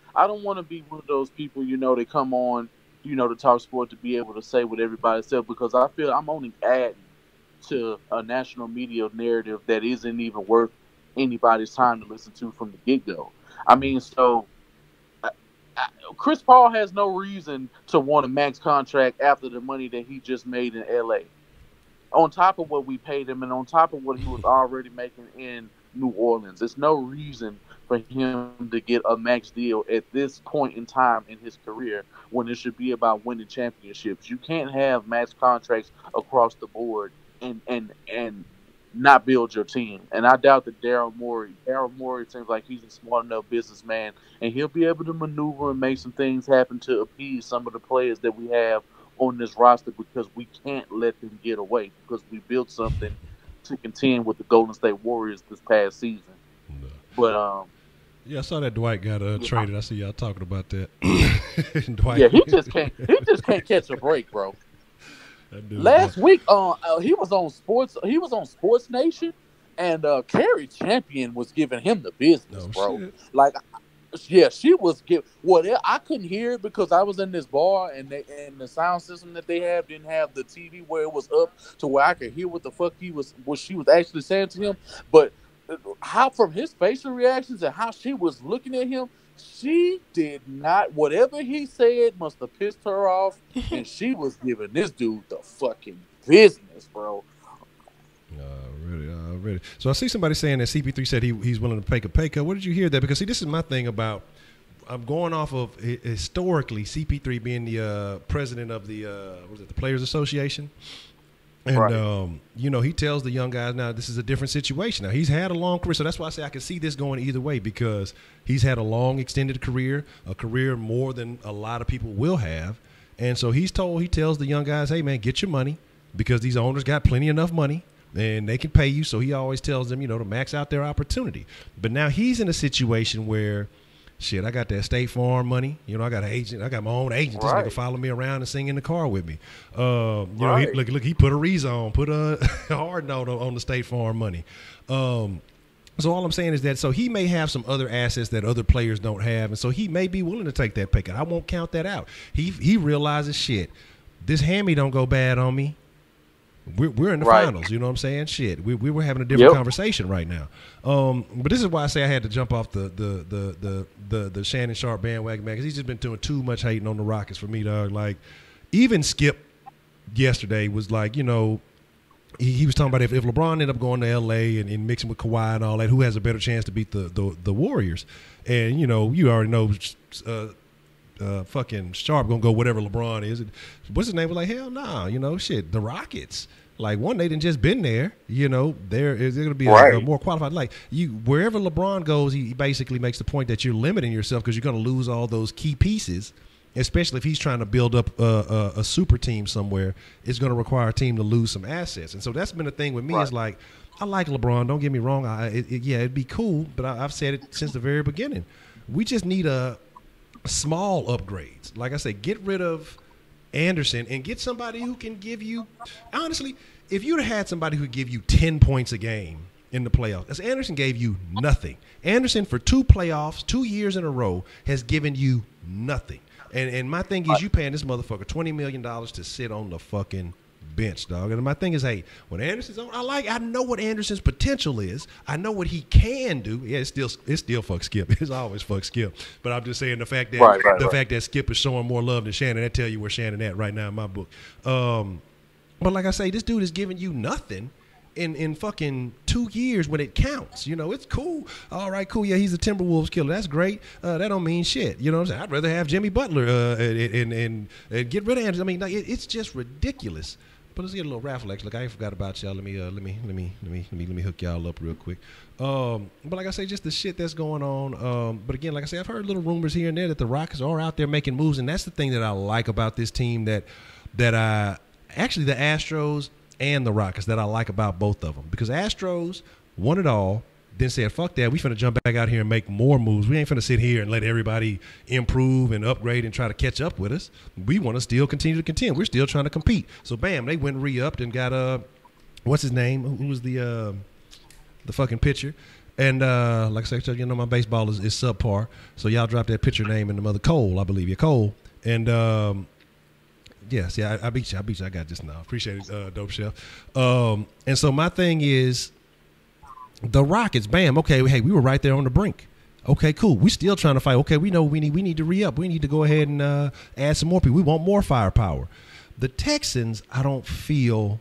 to be one of those people. They come on, to talk sport to be able to say what everybody said because I feel I'm only adding to a national media narrative that isn't even worth anybody's time to listen to from the get-go. I mean, so Chris Paul has no reason to want a max contract after the money that he just made in LA. On top of what we paid him and on top of what he was already making in New Orleans. There's no reason for him to get a max deal at this point in time in his career when it should be about winning championships. You can't have max contracts across the board and not build your team. And I doubt that Daryl Morey seems like he's a smart enough businessman, and he'll be able to maneuver and make some things happen to appease some of the players that we have on this roster because we can't let them get away because we built something to contend with the Golden State Warriors this past season. No. But yeah, I saw that Dwight got traded. I see y'all talking about that. Dwight. Yeah, he just can't catch a break, bro. Last week, he was on Sports Nation, and Carrie Champion was giving him the business, bro. Shit. Like, yeah, she was giving. Well, I couldn't hear it because I was in this bar, and the sound system that they have didn't have the TV where it was up to where I could hear what the fuck what she was actually saying to him. But how from his facial reactions and how she was looking at him. She did not. Whatever he said must have pissed her off, and she was giving this dude the fucking business, bro. Really. So I see somebody saying that CP3 said he's willing to take a pay cut. What did you hear that? Because see, this is my thing about. I'm going off of historically CP3 being the president of the the Players Association. And, you know, he tells the young guys, now this is a different situation. Now, he's had a long career, so that's why I say I can see this going either way, because he's had a long, extended career, a career more than a lot of people will have. And so he tells the young guys, hey, man, get your money, because these owners got plenty enough money and they can pay you. So he always tells them, you know, to max out their opportunity. But now he's in a situation where, shit, I got that State Farm money. You know, I got an agent. I got my own agent. This nigga follow me around and sing in the car with me. You know, he put a rezone, put a hard note on the State Farm money. So all I'm saying is that, so he may have some other assets that other players don't have, and so he may be willing to take that pay cut. I won't count that out. He realizes, shit, this hammy don't go bad on me. We're in the finals, you know what I'm saying? Shit, we were having a different conversation right now. But this is why I say I had to jump off the Shannon Sharp bandwagon, man, because he's just been doing too much hating on the Rockets for me, dog. Like, even Skip yesterday was like, you know, he was talking about if LeBron ended up going to L.A. and mixing with Kawhi and all that, who has a better chance to beat the Warriors? And, you know, you already know fucking Sharp gonna go whatever LeBron is. What's his name? Was like, hell nah, you know, shit, the Rockets. Like, one, they didn't just been there, you know, they're gonna be a more qualified. Like, wherever LeBron goes, he basically makes the point that you're limiting yourself because you're gonna lose all those key pieces, especially if he's trying to build up a super team somewhere. It's gonna require a team to lose some assets. And so that's been the thing with me, is like, I like LeBron, don't get me wrong, it'd be cool, but I've said it since the very beginning. We just need a small upgrades. Like I say, get rid of Anderson and get somebody who can give you, honestly, if you'd have had somebody who could give you 10 points a game in the playoffs, as Anderson gave you nothing. Anderson, for 2 playoffs, 2 years in a row, has given you nothing. And my thing is, you paying this motherfucker $20 million to sit on the fucking bench, dog. And my thing is, hey, when Anderson's on, I know what Anderson's potential is. I know what he can do. Yeah, it's still fuck Skip. It's always fuck Skip. But I'm just saying the fact that fact that Skip is showing more love than Shannon, that tell you where Shannon at right now in my book. But like I say, this dude is giving you nothing in fucking 2 years when it counts. You know, it's cool. All right, cool. Yeah, he's a Timberwolves killer. That's great. That don't mean shit. You know what I'm saying? I'd rather have Jimmy Butler and get rid of Anderson. I mean, like, it's just ridiculous. But let's get a little raffle action. Look, I ain't forgot about y'all. Let me hook y'all up real quick. But like I say, just the shit that's going on. But again, like I say, I've heard little rumors here and there that the Rockets are out there making moves, and that's the thing that I like about this team. That actually the Astros and the Rockets, that I like about both of them, because Astros won it all. Then said, fuck that, we finna jump back out here and make more moves. We ain't finna sit here and let everybody improve and upgrade and try to catch up with us. We want to still continue to contend. We're still trying to compete. So, bam, they went re-upped and got, what's his name? Who was the fucking pitcher? And like I said, you know, my baseball is subpar. So y'all drop that pitcher name in the mother. Cole, I believe you. Cole. And, yes, yeah, I beat you. I got this now. Appreciate it, Dope Chef. And so my thing is, the Rockets, bam, okay, hey, we were right there on the brink. Okay, cool. We still trying to fight. Okay, we know we need to re-up. We need to go ahead and add some more people. We want more firepower. The Texans, I don't feel,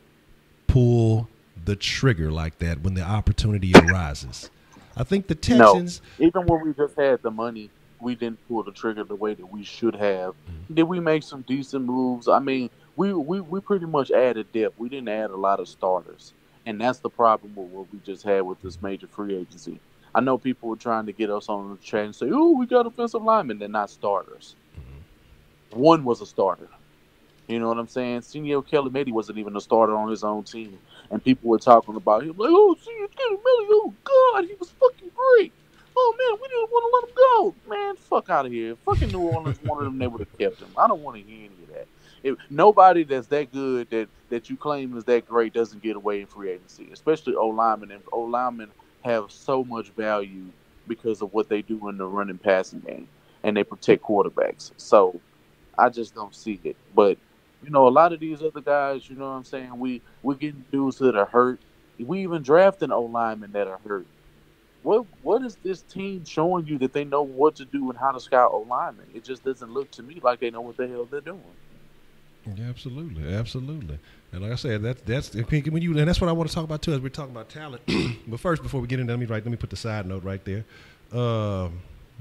pull the trigger like that when the opportunity arises. I think the Texans... No, even when we just had the money, we didn't pull the trigger the way that we should have. Mm-hmm. Did we make some decent moves? I mean, we pretty much added depth. We didn't add a lot of starters. And that's the problem with what we just had with this major free agency. I know people were trying to get us on the chat and say, oh, we got offensive linemen. They're not starters. Mm-hmm. One was a starter. You know what I'm saying? Senor Kelly wasn't even a starter on his own team. And people were talking about him like, oh, Senor Kelly, oh, God, he was fucking great. Oh, man, we didn't want to let him go. Man, fuck out of here. Fucking New Orleans wanted him, they would have kept him. I don't want to hear any of that. If nobody that's that good that you claim is that great doesn't get away in free agency, especially O-linemen. And O-linemen have so much value because of what they do in the running passing game, and they protect quarterbacks. So I just don't see it. But, you know, a lot of these other guys, you know what I'm saying, we're getting dudes that are hurt. We even drafting O-linemen that are hurt. What is this team showing you that they know what to do and how to scout O-linemen? It just doesn't look to me like they know what the hell they're doing. Yeah, absolutely. And like I said, that's when you, and that's what I want to talk about too, as we're talking about talent. But first, before we get into let me put the side note right there.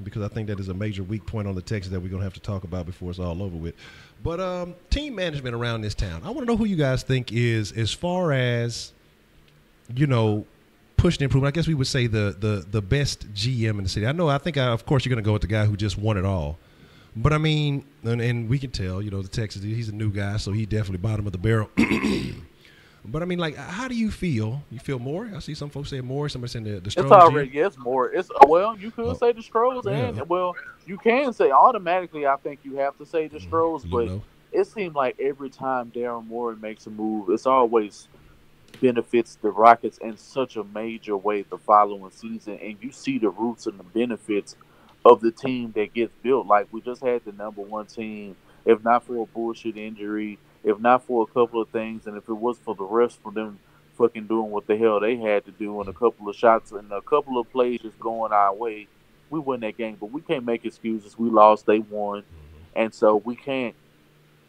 because I think that is a major weak point on the Texans that we're going to have to talk about before it's all over with. But team management around this town, I want to know who you guys think is, as far as, pushing improvement. I guess we would say the best GM in the city. Of course, you're going to go with the guy who just won it all. But, I mean, and we can tell, the Texans, he's a new guy, so he definitely bottom of the barrel. But, I mean, like, how do you feel? You feel more? I see some folks say more. Somebody saying the Strohs. It's already, yes, more. You could say the Strohs, and, you can say automatically, I think you have to say the Strohs, but it seems like every time Daryl Morey makes a move, it's always benefits the Rockets in such a major way the following season, and you see the roots and the benefits of the team that gets built. Like, we just had the number one team, if not for a bullshit injury, if not for a couple of things, and if it was for the rest for them fucking doing what the hell they had to do, and a couple of shots and a couple of plays just going our way, we win that game. But we can't make excuses. We lost, they won, and so we can't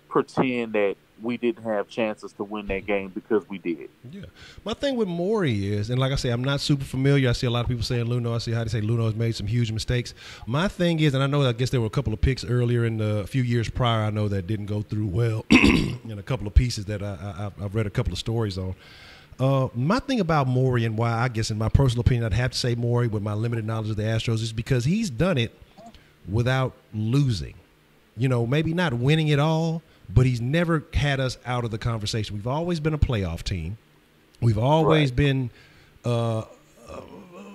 pretend that we didn't have chances to win that game, because we did. Yeah. My thing with Morey is, and like I say, I'm not super familiar. I see a lot of people saying Luno. I see how they say Luno has made some huge mistakes. My thing is, and I guess there were a couple of picks earlier in a few years prior, I know that didn't go through well, and a couple of pieces that I've read a couple of stories on. My thing about Morey, and why I guess in my personal opinion I'd have to say Morey with my limited knowledge of the Astros, is because he's done it without losing. Maybe not winning it all, but he's never had us out of the conversation. We've always been a playoff team. We've always been. I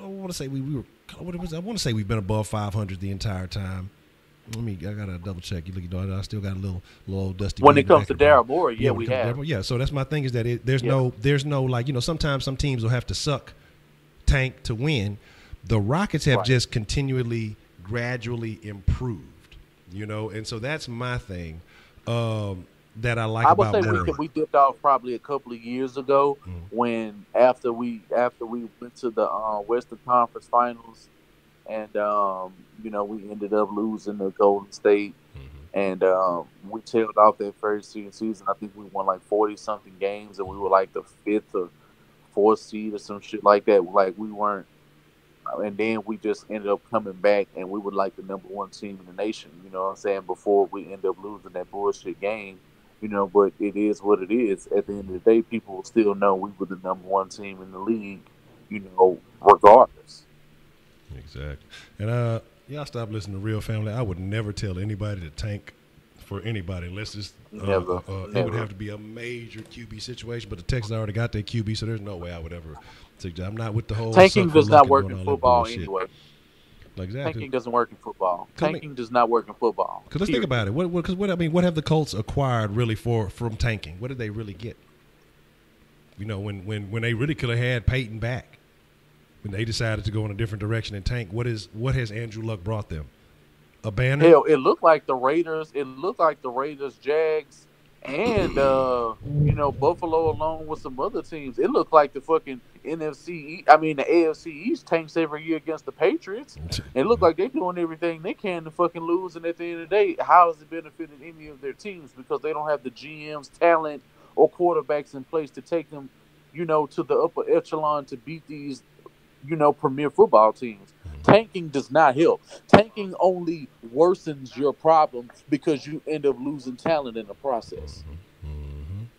want to say we were. I want to say we've been above 500 the entire time. I gotta double check. You look, I still got a little old dusty. When it comes to Daryl Morey, we have. Yeah, so that's my thing, is that there's no like, sometimes some teams will have to suck, tank to win. The Rockets have just continually, gradually improved. And so that's my thing. That I like about Morey. I would say we dipped off probably a couple of years ago when after we went to the Western Conference Finals, and we ended up losing to Golden State, and we tailed off that first season. I think we won like 40-something games, and we were like the 5th or 4th seed or some shit like that. Like, we weren't. And then we just ended up coming back, and we were like the number one team in the nation, you know what I'm saying, before we ended up losing that bullshit game, but it is what it is. At the end of the day, people will still know we were the number one team in the league, regardless. Exactly. And y'all stop listening to Real Family. I would never tell anybody to tank for anybody unless it's never. It would have to be a major QB situation, but the Texans already got their QB, so there's no way I would ever suggest. I'm not with the whole tanking does not work in football anyway. Exactly. Tanking doesn't work in football. Tanking does not work in football. Because let's think about it. What have the Colts acquired really from tanking? What did they really get? When they really could have had Peyton back, when they decided to go in a different direction and tank, what has Andrew Luck brought them? A banner? Hell, it looked like the Raiders. It looked like the Raiders, Jags, and Buffalo, along with some other teams. It looked like the fucking the AFC East tanks every year against the Patriots. It looked like they're doing everything they can to fucking lose. And at the end of the day, how has it benefited any of their teams? Because they don't have the GMs, talent, or quarterbacks in place to take them, to the upper echelon to beat these, premier football teams. Tanking does not help. Tanking only worsens your problem because you end up losing talent in the process.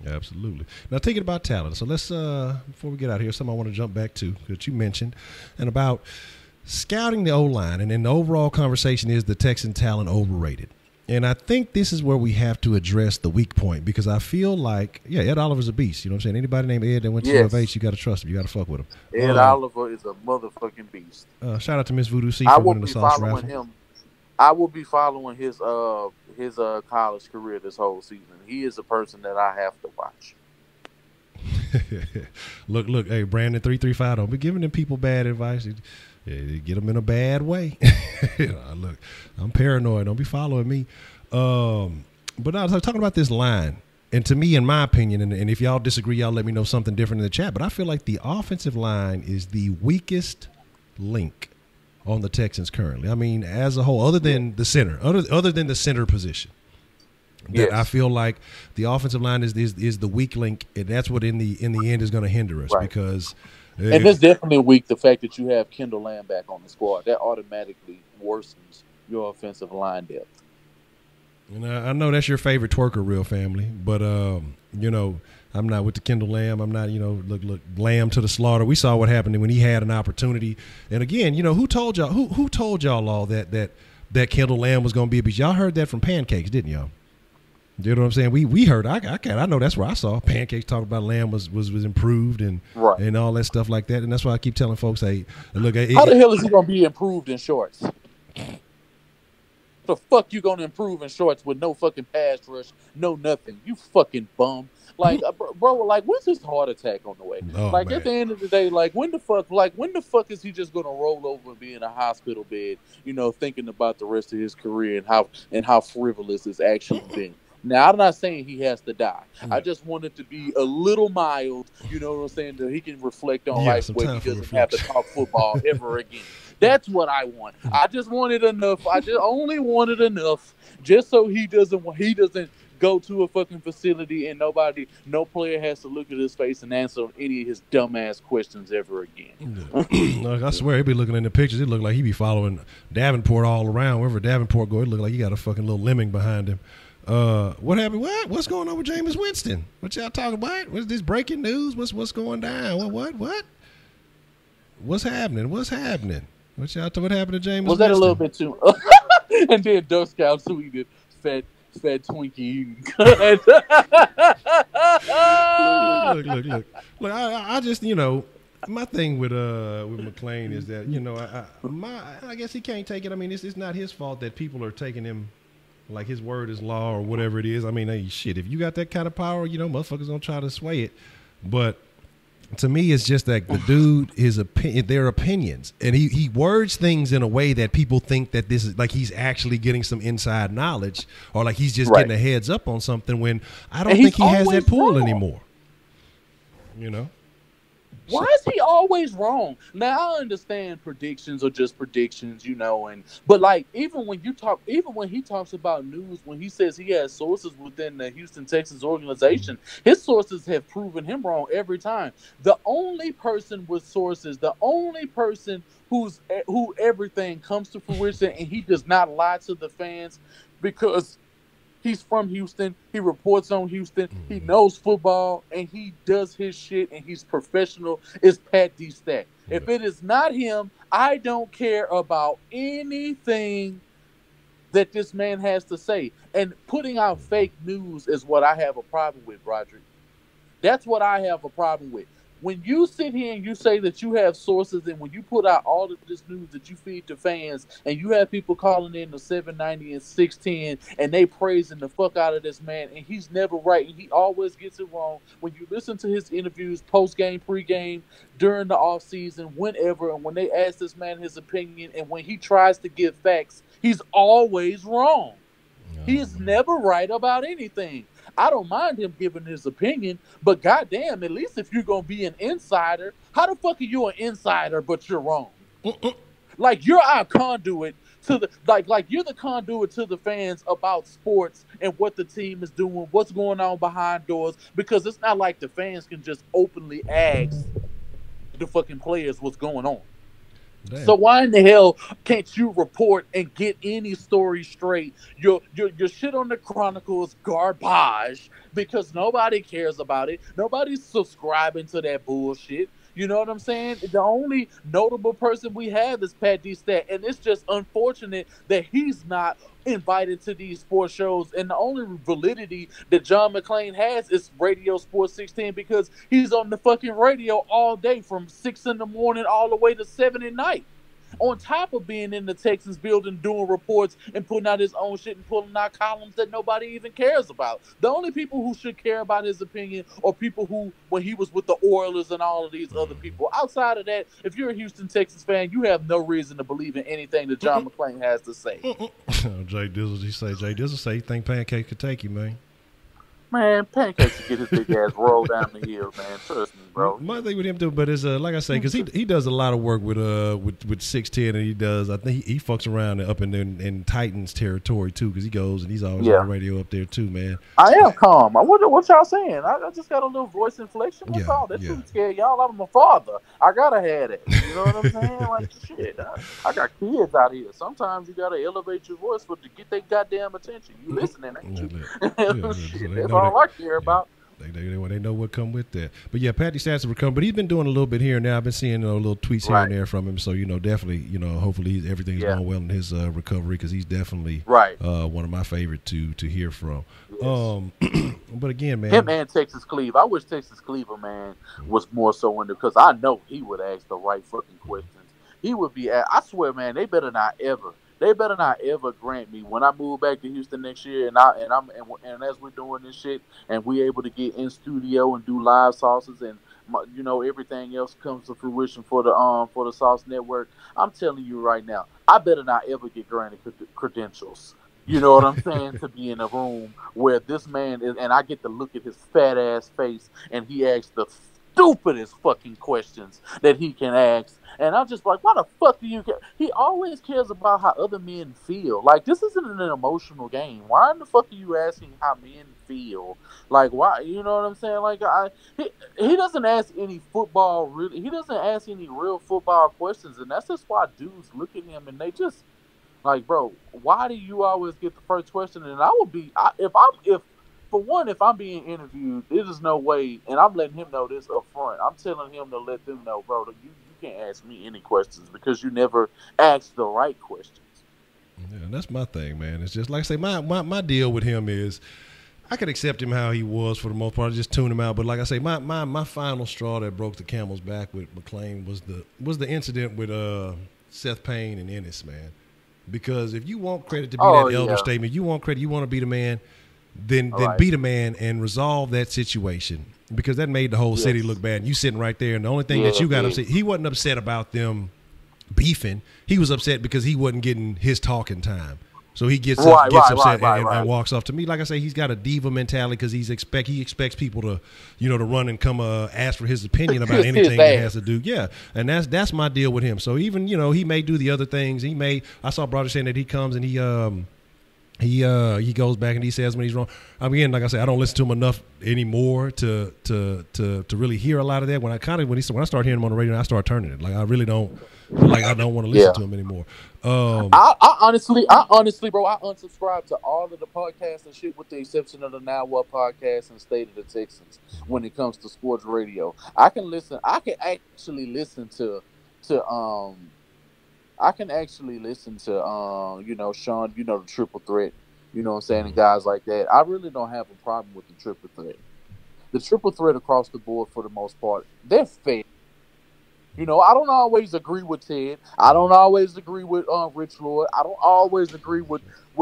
Absolutely. Now, thinking about talent. So let's, before we get out here, something I want to jump back to that you mentioned, and about scouting the O-line. And then the overall conversation is the Texan talent overrated. And I think this is where we have to address the weak point, because I feel like, Ed Oliver's a beast. You know what I'm saying? Anybody named Ed that went to UFH, you got to trust him. You got to fuck with him. Ed Oliver is a motherfucking beast. Shout out to Miss Voodoo C for winning the sauce raffle. Him. I will be following his college career this whole season. He is a person that I have to watch. Look, hey, Brandon 335, don't be giving them people bad advice. Get them in a bad way. Look, I'm paranoid. Don't be following me. But I was talking about this line, and to me, in my opinion, and if y'all disagree, y'all let me know something different in the chat. But I feel like the offensive line is the weakest link on the Texans currently. I mean, as a whole, other than the center, other than the center position. that I feel like the offensive line is the weak link, and that's what in the end is going to hinder us because. And it's definitely weak. The fact that you have Kendall Lamb back on the squad that automatically worsens your offensive line depth. And I know that's your favorite twerker, real family, but you know, I'm not with the Kendall Lamb. I'm not, you know, look, Lamb to the slaughter. We saw what happened when he had an opportunity. And again, you know, who told y'all all that Kendall Lamb was going to be a beast? Y'all heard that from Pancakes, didn't y'all? You know what I'm saying? We heard. I know that's where I saw Pancakes talking about Lamb was improved and all that stuff like that. And that's why I keep telling folks, hey, look, how the hell is he going to be improved in shorts? The fuck you gonna improve in shorts with no fucking pass rush, no nothing? You fucking bum. Like, bro, like, when's his heart attack on the way? Like, man. At the end of the day, like, when the fuck is he just gonna roll over and be in a hospital bed, you know, thinking about the rest of his career and how frivolous it's actually been? Now, I'm not saying he has to die. I just want it to be a little mild, you know what I'm saying, that he can reflect on life where he doesn't have to talk football ever again. That's what I want. I just wanted enough. I just only wanted enough just so he doesn't go to a fucking facility and no player has to look at his face and answer any of his dumbass questions ever again. Look, I swear, he be looking in the pictures. It look like he be following Davenport all around. Wherever Davenport go, it look like he got a fucking little lemming behind him. What happened? What's going on with Jameis Winston? What y'all talking about? What's this breaking news? What's going down? What? What's happening? What happened to Jameis Winston? Was that a little bit too? And then Dust Scout tweeted, fat Twinkie. Look. I just, you know, my thing with McClain is that, you know, I guess he can't take it. I mean, it's not his fault that people are taking him like his word is law or whatever it is. I mean, hey, shit, if you got that kind of power, you know, motherfuckers gonna try to sway it. But to me, it's just that the dude, their opinions, and he words things in a way that people think that this is like he's actually getting some inside knowledge or like he's just getting a heads up on something when I don't think he has that pull anymore. You know? Why is he always wrong? Now, I understand predictions are just predictions, you know, but like even when he talks about news, when he says he has sources within the Houston Texans organization, his sources have proven him wrong every time. The only person with sources, the only person who everything comes to fruition, and he does not lie to the fans because he's from Houston. He reports on Houston. He knows football, and he does his shit, and he's professional. Is Pat D-Stack. If it is not him, I don't care about anything that this man has to say. And putting out fake news is what I have a problem with, Roderick. That's what I have a problem with. When you sit here and you say that you have sources, and when you put out all of this news that you feed to fans, and you have people calling in the 790 and 610, and they praising the fuck out of this man, and he's never right, and he always gets it wrong. When you listen to his interviews, post-game, pre-game, during the offseason, whenever, and when they ask this man his opinion, and when he tries to give facts, he's always wrong. He is never right about anything. I don't mind him giving his opinion, but goddamn, at least if you're going to be an insider, how the fuck are you an insider but you're wrong? Like, you're our conduit to the like you're the conduit to the fans about sports and what the team is doing, what's going on behind doors, because it's not like the fans can just openly ask the fucking players what's going on. Damn. So why in the hell can't you report and get any story straight? Your shit on the Chronicle is garbage because nobody cares about it. Nobody's subscribing to that bullshit. You know what I'm saying? The only notable person we have is Pat D-Stat, and it's just unfortunate that he's not invited to these sports shows. And the only validity that John McClain has is Radio Sports 16 because he's on the fucking radio all day from 6 in the morning all the way to 7 at night. On top of being in the Texans building, doing reports and putting out his own shit and pulling out columns that nobody even cares about. The only people who should care about his opinion are people who, when he was with the Oilers and all of these other people. Outside of that, if you're a Houston Texans fan, you have no reason to believe in anything that John McClain has to say. Jay Dizzle say he think Pancake could take you, man. Man, Pancakes to get his big ass rolled down the hill, man. Trust me, bro. My thing with him too, but it's like I say, because he does a lot of work with 6'10", and he does. I think he fucks around up in Titans territory too, because he goes and he's always on the radio up there too, man. I am calm. I wonder what y'all saying. I just got a little voice inflection. That's all. That shouldn't scare y'all. I'm a father. I gotta have it. You know what I'm saying? Like shit. I got kids out here. Sometimes you gotta elevate your voice to get their goddamn attention. You listening? Ain't you? Shit, that's all I care about. They know what come with that. But yeah, Patty Stats will come. But he's been doing a little bit here and there. I've been seeing little tweets here and there from him. So definitely, hopefully everything's going well in his recovery, because he's definitely one of my favorite to hear from. Yes. But again, man, him and Texas Cleave. I wish Texas Cleaver, man, was more so in there, because I know he would ask the right fucking questions. He would be. I swear, man, they better not ever grant me when I move back to Houston next year, and as we're doing this shit, and we able to get in studio and do live sauces, and everything else comes to fruition for the Sauce Network. I'm telling you right now, I better not ever get granted credentials. You know what I'm saying? To be in a room where this man is, and I get to look at his fat ass face, and he asks the stupidest fucking questions that he can ask. And I'm just like, why the fuck do you care? He always cares about how other men feel. Like, this isn't an emotional game. Why in the fuck are you asking how men feel? Like, why? You know what I'm saying? Like, he doesn't ask any football, really. He doesn't ask any real football questions. And that's just why dudes look at him and they just, like, bro, why do you always get the first question? And I would be, if I'm being interviewed, there's no way, and I'm letting him know this up front. I'm telling him to let them know, bro, you can't ask me any questions, because you never ask the right questions. Yeah, and that's my thing, man. It's just like I say, my deal with him is I could accept him how he was for the most part. I just tune him out. But like I say, my final straw that broke the camel's back with McClain was the incident with Seth Payne and Ennis, man. Because if you want credit to be that elder statement, you want credit, you want to be the man, then be the man and resolve that situation, because that made the whole city look bad. And you sitting right there, and the only thing that you got upset, he wasn't upset about them beefing. He was upset because he wasn't getting his talking time. So he gets upset and walks off. To me, like I say, he's got a diva mentality, because he expects people to, to run and come ask for his opinion about anything that has to do. Yeah, and that's my deal with him. So even he may do the other things. I saw Brother saying that he comes and he goes back and he says when he's wrong. Again, like I said, I don't listen to him enough anymore to really hear a lot of that. When I start hearing him on the radio, I start turning it. Like I really don't. Like I don't want to listen to him anymore. I honestly, bro, I unsubscribe to all of the podcasts and shit, with the exception of the Now What podcast and State of the Texans. When it comes to sports radio, I can actually listen to Sean, Sean, the Triple Threat, you know what I'm saying, and guys like that. I really don't have a problem with the Triple Threat. The Triple Threat across the board, for the most part, they're fair. I don't always agree with Ted. I don't always agree with Rich Lord. I don't always agree with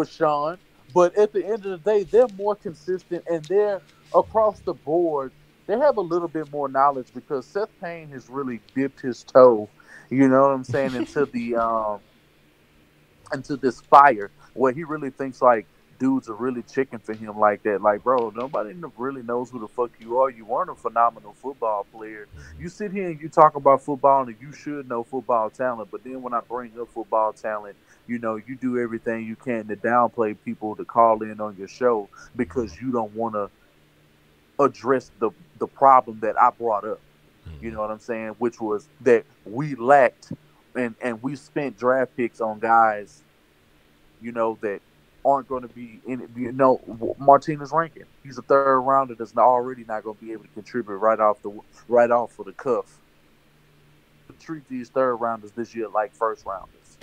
Sean. But at the end of the day, they're more consistent, and they're across the board. They have a little bit more knowledge, because Seth Payne has really dipped his toe, you know what I'm saying, into this fire where he really thinks like dudes are really chicken for him like that. Like, bro, nobody really knows who the fuck you are. You weren't a phenomenal football player. You sit here and you talk about football, and you should know football talent, but then when I bring up football talent, you do everything you can to downplay people to call in on your show, because you don't want to address the problem that I brought up. You know what I'm saying? Which was that we lacked, and we spent draft picks on guys, that aren't going to be in. Martinez Rankin, he's a third rounder that's already not going to be able to contribute right off for the cuff. Treat these third rounders this year like first rounders.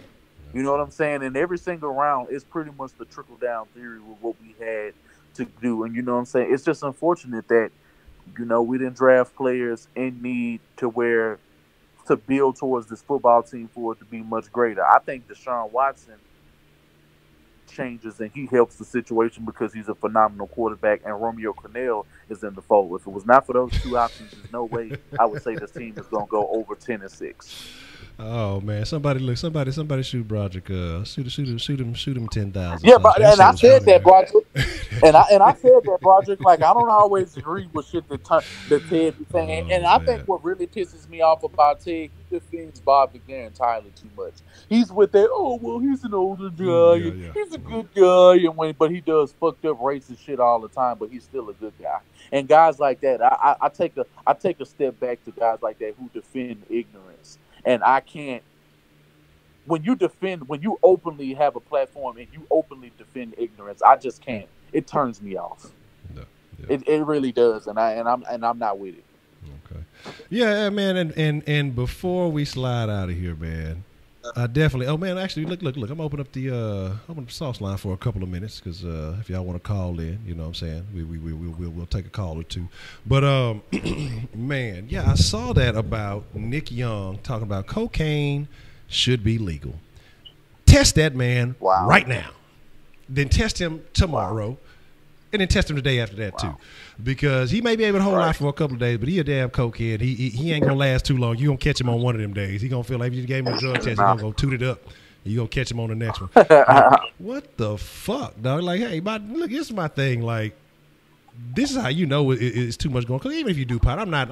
You know what I'm saying? And every single round is pretty much the trickle down theory with what we had to do. And you know what I'm saying? It's just unfortunate that we didn't draft players in need to build towards this football team for it to be much greater. I think Deshaun Watson changes and he helps the situation because he's a phenomenal quarterback, and Romeo Crennel is in the fold. If it was not for those two options, there's no way I would say this team is going to go over 10-6. Oh man! Somebody shoot Broderick. Shoot him 10,000. Yeah, but and I said that, Broderick. And I said that, Broderick. Like, I don't always agree with shit that Ted be saying. And I think what really pisses me off about Ted, he defends Bob McNair entirely too much. He's with that, oh well, he's an older guy, he's a good guy, but he does fucked up racist shit all the time. But he's still a good guy. And guys like that, I take a step back to guys like that who defend ignorance. And I can't. When you openly have a platform and you openly defend ignorance, I just can't. It turns me off. Yeah. It really does, and I'm not with it. Okay. Yeah, man, and before we slide out of here, man, I definitely. Oh man, actually, look. I'm open up the sauce line for a couple of minutes because if y'all want to call in, you know what I'm saying, we'll take a call or two. But man, yeah, I saw that about Nick Young talking about cocaine should be legal. Test that man right now. Then test him tomorrow. And then test him the day after that too. Because he may be able to hold out for a couple of days, but he a damn cokehead. He ain't gonna last too long. You gonna catch him on one of them days. He gonna feel like if you gave him a drug test, he gonna go toot it up. You gonna catch him on the next one. Like, what the fuck, dog? Like, hey, look, this is my thing. Like, this is how you know it's too much going. Because even if you do pot, I'm not.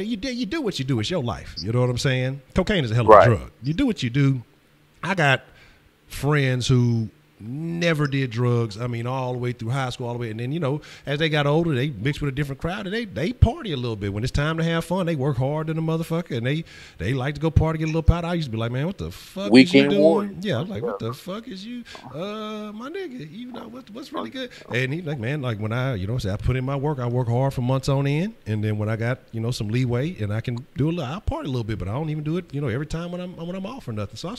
You do what you do. It's your life. You know what I'm saying? Cocaine is a hell of a drug. You do what you do. I got friends who never did drugs. I mean, all the way through high school, all the way. And then, you know, as they got older, they mixed with a different crowd and they party a little bit. When it's time to have fun, they work hard than a motherfucker and they like to go party, get a little powder. I used to be like, man, what the fuck is you doing? Yeah, I was like, what the fuck is you? My nigga, you know, what's really good? And he's like, man, like when I put in my work, I work hard for months on end. And then when I got, you know, some leeway and I can do a little, I'll party a little bit, but I don't even do it, you know, every time when I'm off or nothing. So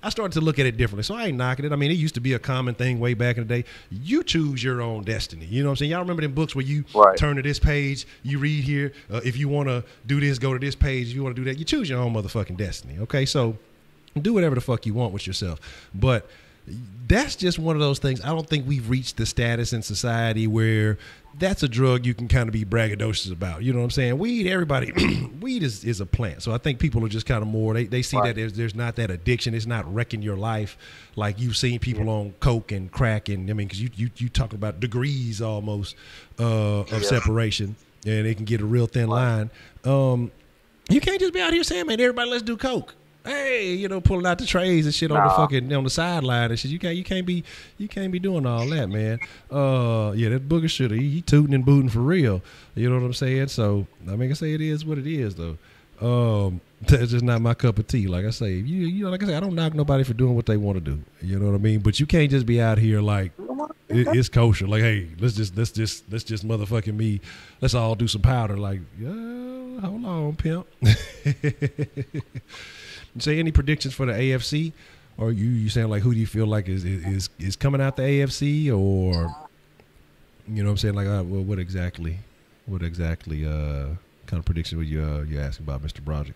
I started to look at it differently. So I ain't knocking it. I mean, it used to be a common thing way back in the day. You choose your own destiny. You know what I'm saying? Y'all remember them books where you turn to this page, you read here. If you want to do this, go to this page. If you want to do that, you choose your own motherfucking destiny. Okay, so do whatever the fuck you want with yourself. But that's just one of those things. I don't think we've reached the status in society where that's a drug you can kind of be braggadocious about. You know what I'm saying? Weed, everybody, weed is a plant. So I think people are just kind of more, they see that there's not that addiction. It's not wrecking your life like you've seen people on coke and crack. And I mean, because you talk about degrees almost of separation, and it can get a real thin line. You can't just be out here saying, man, everybody let's do coke. Hey, you know, pulling out the trays and shit on the fucking on the sideline and shit. You can't be doing all that, man. Yeah, that booger shit, he tooting and booting for real. You know what I'm saying? So I mean, I say it is what it is, though. That's just not my cup of tea. Like I say, you know, like I say, I don't knock nobody for doing what they want to do. You know what I mean? But you can't just be out here like it's kosher. Like, hey, let's just motherfucking me. Let's all do some powder. Like, hold on, pimp. You say any predictions for the AFC, or you saying like who do you feel like is coming out the AFC, or you know what I'm saying, like what exactly kind of prediction were you asking about, Mr. Broderick?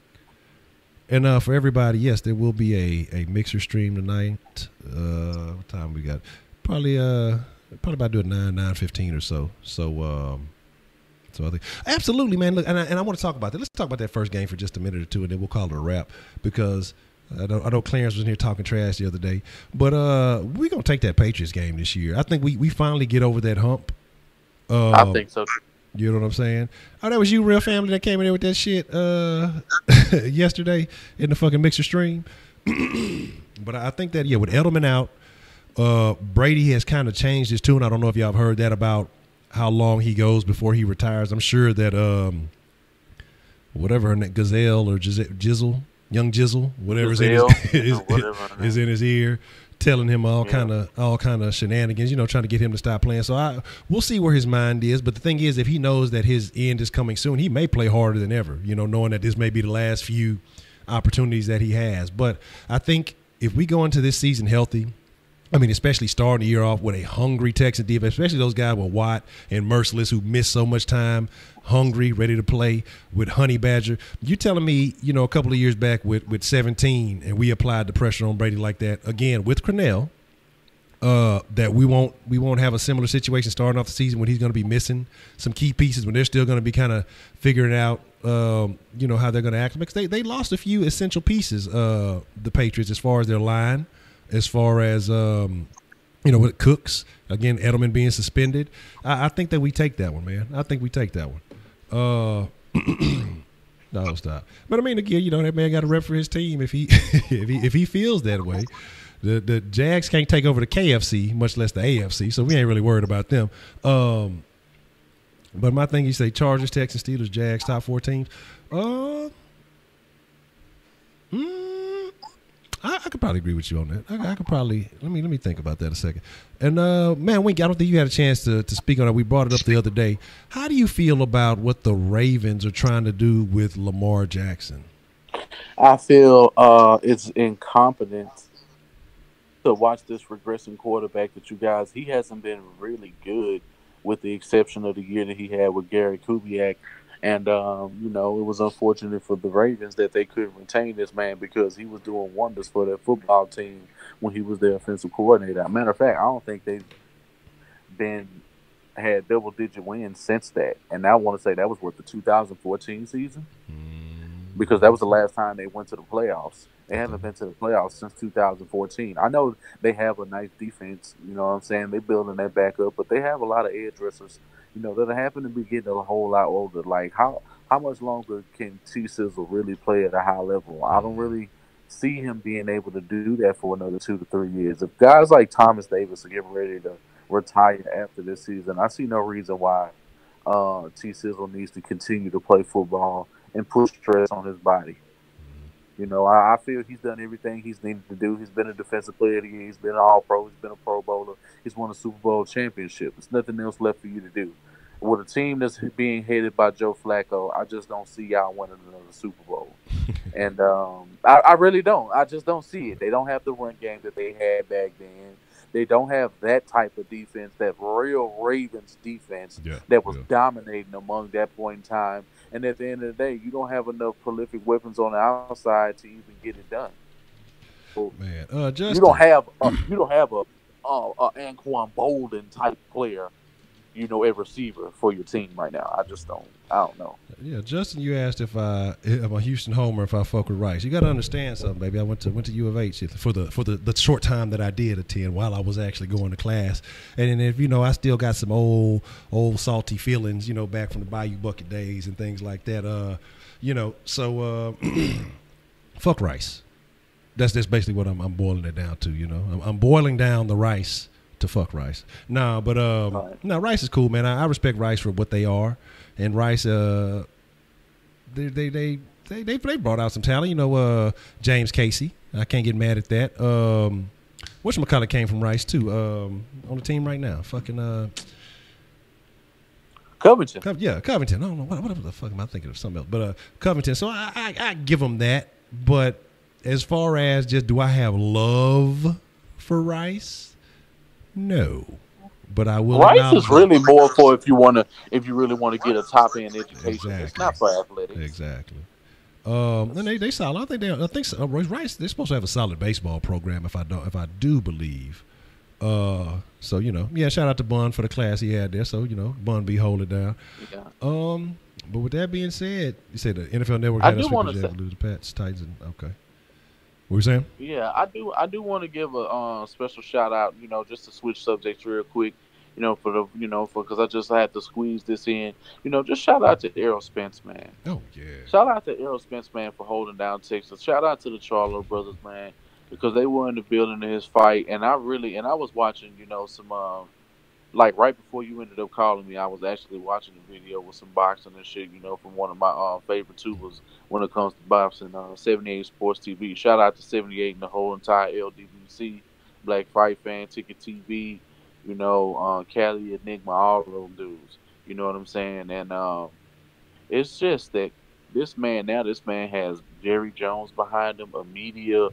And for everybody, yes, there will be a mixer stream tonight. What time we got? Probably about doing 9:15 or so. So I think absolutely, man. Look, and I want to talk about that. Let's talk about that first game for just a minute or two, and then we'll call it a wrap. Because I know Clarence was in here talking trash the other day, but we're gonna take that Patriots game this year. I think we finally get over that hump. I think so. You know what I'm saying? Oh, that was you, Real Family, that came in there with that shit yesterday in the fucking mixer stream. But I think that with Edelman out, Brady has kind of changed his tune. I don't know if y'all have heard that about how long he goes before he retires. I'm sure that whatever her name, Gazelle or Jizzle, young Jizzle, whatever is in his ear, telling him all kind of shenanigans, you know, trying to get him to stop playing. So we'll see where his mind is. But the thing is, if he knows that his end is coming soon, he may play harder than ever, you know, knowing that this may be the last few opportunities that he has. But I think if we go into this season healthy, I mean, especially starting the year off with a hungry Texas defense, especially those guys with Watt and Merciless who missed so much time, hungry, ready to play with Honey Badger. You telling me, you know, a couple of years back with 17 and we applied the pressure on Brady like that, again, with Cornell, that we won't have a similar situation starting off the season when he's going to be missing some key pieces, when they're still going to be kind of figuring out, you know, how they're going to act. Because they lost a few essential pieces, the Patriots, as far as their line, as far as, you with Cooks, again, Edelman being suspended. I think that we take that one, man. I think we take that one. No, stop. But I mean, again, that man got to rep for his team if he if he feels that way. The Jags can't take over the KFC, much less the AFC, so we ain't really worried about them. But my thing, you say Chargers, Texans, Steelers, Jags, top 4 teams. I could probably agree with you on that. I could probably let me think about that a second. And man, Wink, I don't think you had a chance to speak on it. We brought it up the other day. How do you feel about what the Ravens are trying to do with Lamar Jackson? I feel it's incompetence to watch this regressing quarterback that you guys. He hasn't been really good, with the exception of the year that he had with Gary Kubiak. And, it was unfortunate for the Ravens that they couldn't retain this man because he was doing wonders for their football team when he was their offensive coordinator. As a matter of fact, I don't think they've had double-digit wins since that. And I want to say that was, the 2014 season? Because that was the last time they went to the playoffs. They haven't been to the playoffs since 2014. I know they have a nice defense, you know what I'm saying? They're building that back up, but they have a lot of edge rushers that happen to be getting a whole lot older. Like, how much longer can T-Sizzle really play at a high level? I don't really see him being able to do that for another 2 to 3 years. If guys like Thomas Davis are getting ready to retire after this season, I see no reason why T-Sizzle needs to continue to play football and put stress on his body. I feel he's done everything he's needed to do. He's been a defensive player of the year. He's been an All-Pro. He's been a Pro Bowler. He's won a Super Bowl championship. There's nothing else left for you to do. With a team that's being headed by Joe Flacco, I just don't see y'all winning another Super Bowl. And I really don't. I just don't see it. They don't have the run game that they had back then. They don't have that type of defense, that real Ravens defense that was dominating among that point in time. And at the end of the day, you don't have enough prolific weapons on the outside to even get it done. So man, you don't have a Anquan Bolden type player, a receiver for your team right now. I don't know. Yeah, Justin, you asked if I'm a Houston homer if I fuck with Rice. You got to understand something, baby. I went to U of H for the short time that I did attend while I was actually going to class. And if I still got some old salty feelings, back from the Bayou Bucket days and things like that. So fuck Rice. That's basically what I'm boiling it down to. I'm boiling down the Rice to fuck Rice. No, but Rice is cool, man. I respect Rice for what they are, and Rice, they brought out some talent. James Casey. I can't get mad at that. Whatchamacallit came from Rice too. On the team right now, fucking Covington. Covington. I don't know what the fuck am I thinking of something else, but Covington. So I give them that. But as far as just do I have love for Rice? No, but I will. Rice is really more for if you really want to get a top end education. Exactly. It's not for athletics. Exactly. And they solid. I think Rice. They're supposed to have a solid baseball program. If I do believe. So shout out to Bun for the class he had there. So Bun be holding down. Yeah. But with that being said, you said the NFL Network had us lose the Pats, Titans, and okay. What were you saying? Yeah, I do want to give a special shout out, just to switch subjects real quick, because I just had to squeeze this in. Just shout out to Errol Spence, man. Oh, yeah. Shout out to Errol Spence, man, for holding down Texas. Shout out to the Charlo brothers, man, because they were in the building in his fight. And I was watching, some, like right before you ended up calling me, I was actually watching a video with some boxing and shit, from one of my favorite tubers when it comes to boxing, 78 Sports TV. Shout out to 78 and the whole entire LDBC, Black Fight Fan, Ticket TV, Cali, Enigma, all of those dudes. You know what I'm saying? And it's just that this man has Jerry Jones behind him, a media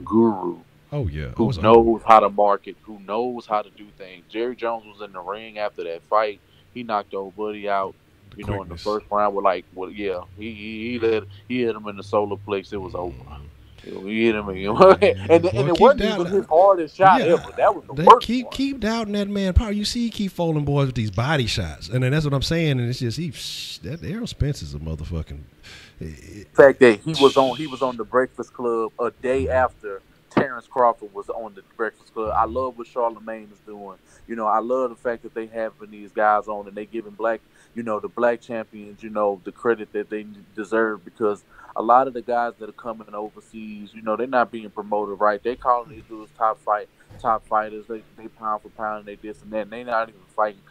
guru. Oh, yeah. Who knows how to market, who knows how to do things. Jerry Jones was in the ring after that fight. He knocked old buddy out, in the first round with he hit him in the solar plex. It was over. He hit him, and it wasn't even his hardest shot ever. That was the worst one. Keep doubting that man power. You see, he keep falling boys with these body shots, and then that's what I'm saying. And it's just that Errol Spence is a motherfucking. The fact that he was on the Breakfast Club a day after Terrence Crawford was on the Breakfast Club. I love what Charlamagne is doing. I love the fact that they having these guys on and they giving the black champions, the credit that they deserve, because a lot of the guys that are coming overseas, they're not being promoted right. They calling these dudes top fighters. They pound for pound and they this and that. And they not even fighting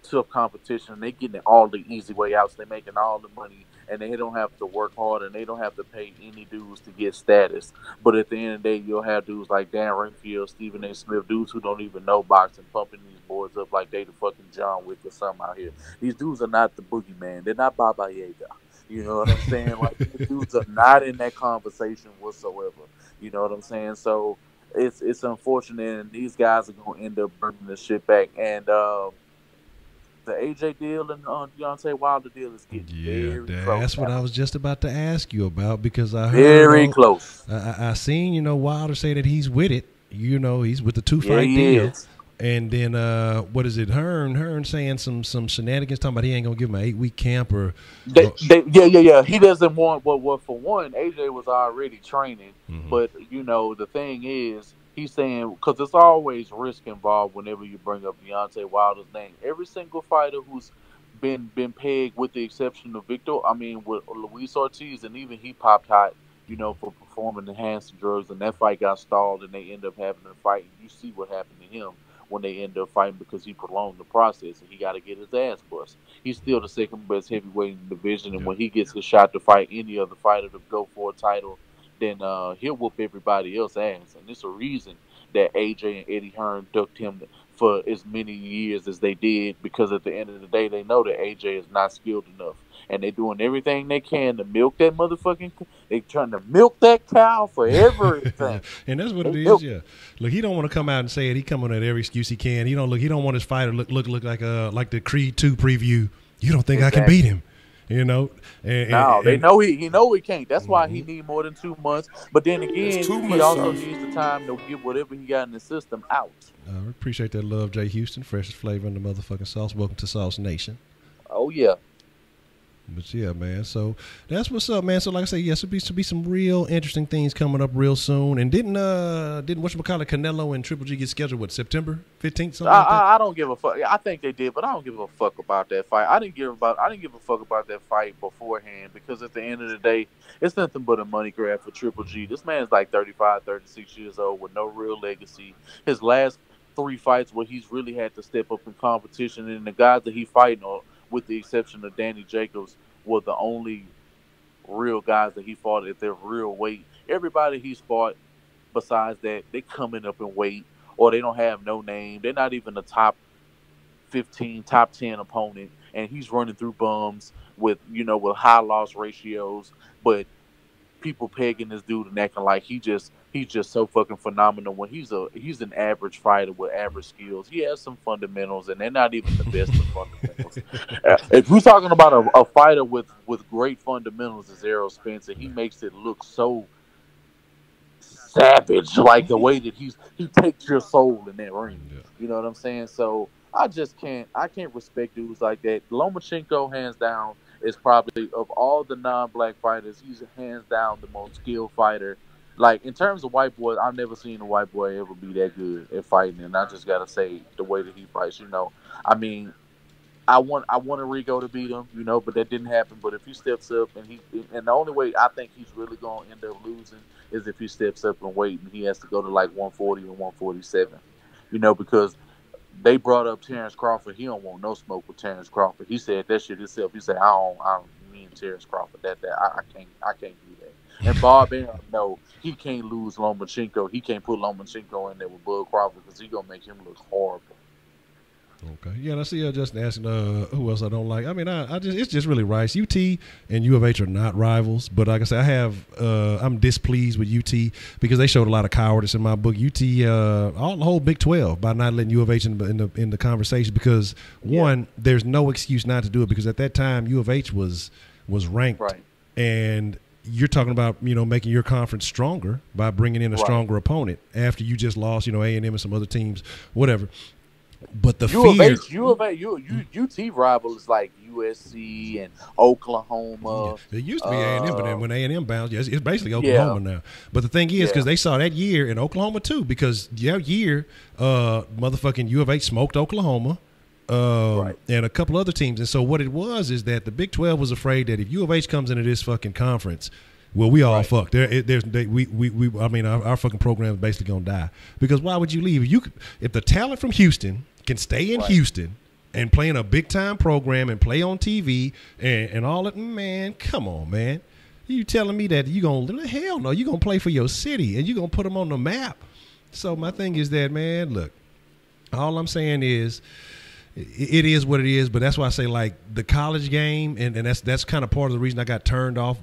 tough competition. They getting it all the easy way out. So they making all the money and they don't have to work hard and they don't have to pay any dues to get status. But at the end of the day, you'll have dudes like Dan Ringfield, Stephen A. Smith, dudes who don't even know boxing, pumping these boys up like they the fucking John Wick or something out here. These dudes are not the boogeyman. They're not Baba Yaga. You know what I'm saying? Like, these dudes are not in that conversation whatsoever. You know what I'm saying? So it's unfortunate, and these guys are going to end up bringing this shit back. And the AJ deal and Deontay Wilder deal is getting very close. That's what I was just about to ask you about, because I heard very close. I seen Wilder say that he's with it. He's with the 2-fight deal. Is. And then what is it? Hearn saying some shenanigans, talking about he ain't gonna give him an 8-week camp or. Yeah. He doesn't want. Well, for one, AJ was already training, but the thing is, he's saying, because there's always risk involved whenever you bring up Deontay Wilder's name. Every single fighter who's been pegged, with the exception of with Luis Ortiz, and even he popped hot, for performing enhancing drugs, and that fight got stalled, and they end up having to fight. You see what happened to him when they end up fighting, because he prolonged the process and he got to get his ass bust. He's still the second best heavyweight in the division, and when he gets a shot to fight any other fighter to go for a title, then he'll whoop everybody else's ass. And it's a reason that AJ and Eddie Hearn ducked him for as many years as they did, because at the end of the day, they know that AJ is not skilled enough. And they're doing everything they can to milk that motherfucking. They trying to milk that cow for everything. And that's what it is. Yeah. Look, he don't want to come out and say it. He come on at every excuse he can. He don't want his fighter look like the Creed 2 preview. You don't think I can beat him? They know he can't. That's why he need more than 2 months. But then again, he also needs the time to get whatever he got in the system out. I appreciate that love, Jay Houston. Freshest flavor in the motherfucking sauce. Welcome to Sauce Nation. Oh yeah. But yeah, man. So that's what's up, man. So like I say, yes, there should be some real interesting things coming up real soon. And didn't whatchamacallit, Canelo and Triple G get scheduled September 15th? I don't give a fuck. I think they did, but I don't give a fuck about that fight. I didn't give a fuck about that fight beforehand, because at the end of the day, it's nothing but a money grab for Triple G. This man's like 35, 36 years old with no real legacy. His last 3 fights where he's really had to step up in competition, and the guys that he fighting on, with the exception of Danny Jacobs, were the only real guys that he fought at their real weight. Everybody he's fought besides that, they coming up in weight, or they don't have no name. They're not even a top 15, top 10 opponent, and he's running through bums with high loss ratios. But people pegging this dude and acting like he's just so fucking phenomenal, when he's an average fighter with average skills. He has some fundamentals, and they're not even the best of fundamentals. If we're talking about a fighter with great fundamentals, is Errol Spence, and he makes it look so savage, like the way that he takes your soul in that ring. Yeah. You know what I'm saying? So I can't respect dudes like that. Lomachenko, hands down, is probably, of all the non-black fighters, he's hands down the most skilled fighter. Like, in terms of white boys, I've never seen a white boy ever be that good at fighting, and I just gotta say, the way that he fights, I mean, I want Rigo to beat him, but that didn't happen. But if he steps up, and the only way I think he's really gonna end up losing is if he steps up and weight, and he has to go to like 140 or 147, because they brought up Terrence Crawford. He don't want no smoke with Terrence Crawford. He said that shit himself. He said, I don't mean Terrence Crawford. I can't do that. And Bob Arum, no, he can't lose Lomachenko. He can't put Lomachenko in there with Bud Crawford, because he's gonna make him look horrible. Okay. Yeah, and I see Justin asking who else I don't like. I mean, it's just really Rice. UT and U of H are not rivals, but like I said, I'm displeased with UT because they showed a lot of cowardice in my book. UT, the whole Big 12, by not letting U of H in the conversation, because one, there's no excuse not to do it, because at that time U of H was ranked, right, and you're talking about making your conference stronger by bringing in a stronger opponent after you just lost A&M and some other teams, whatever. But the fear, UT rival is like USC and Oklahoma. It used to be A&M, but then when A&M bounced, yes, it's basically Oklahoma now. But the thing is, because they saw that year in Oklahoma too, because that year, motherfucking U of H smoked Oklahoma, and a couple other teams. And so what it was is that the Big 12 was afraid that if U of H comes into this fucking conference, well, we all fucked. I mean, our fucking program is basically gonna die. Because why would you leave? If the talent from Houston can stay in Houston and play in a big time program and play on TV and all that, man, come on, man. You telling me that you gonna hell no? You gonna play for your city and you gonna put them on the map? So my thing is that, man, look, all I'm saying is, it is what it is, but that's why I say, like, the college game, and that's kind of part of the reason I got turned off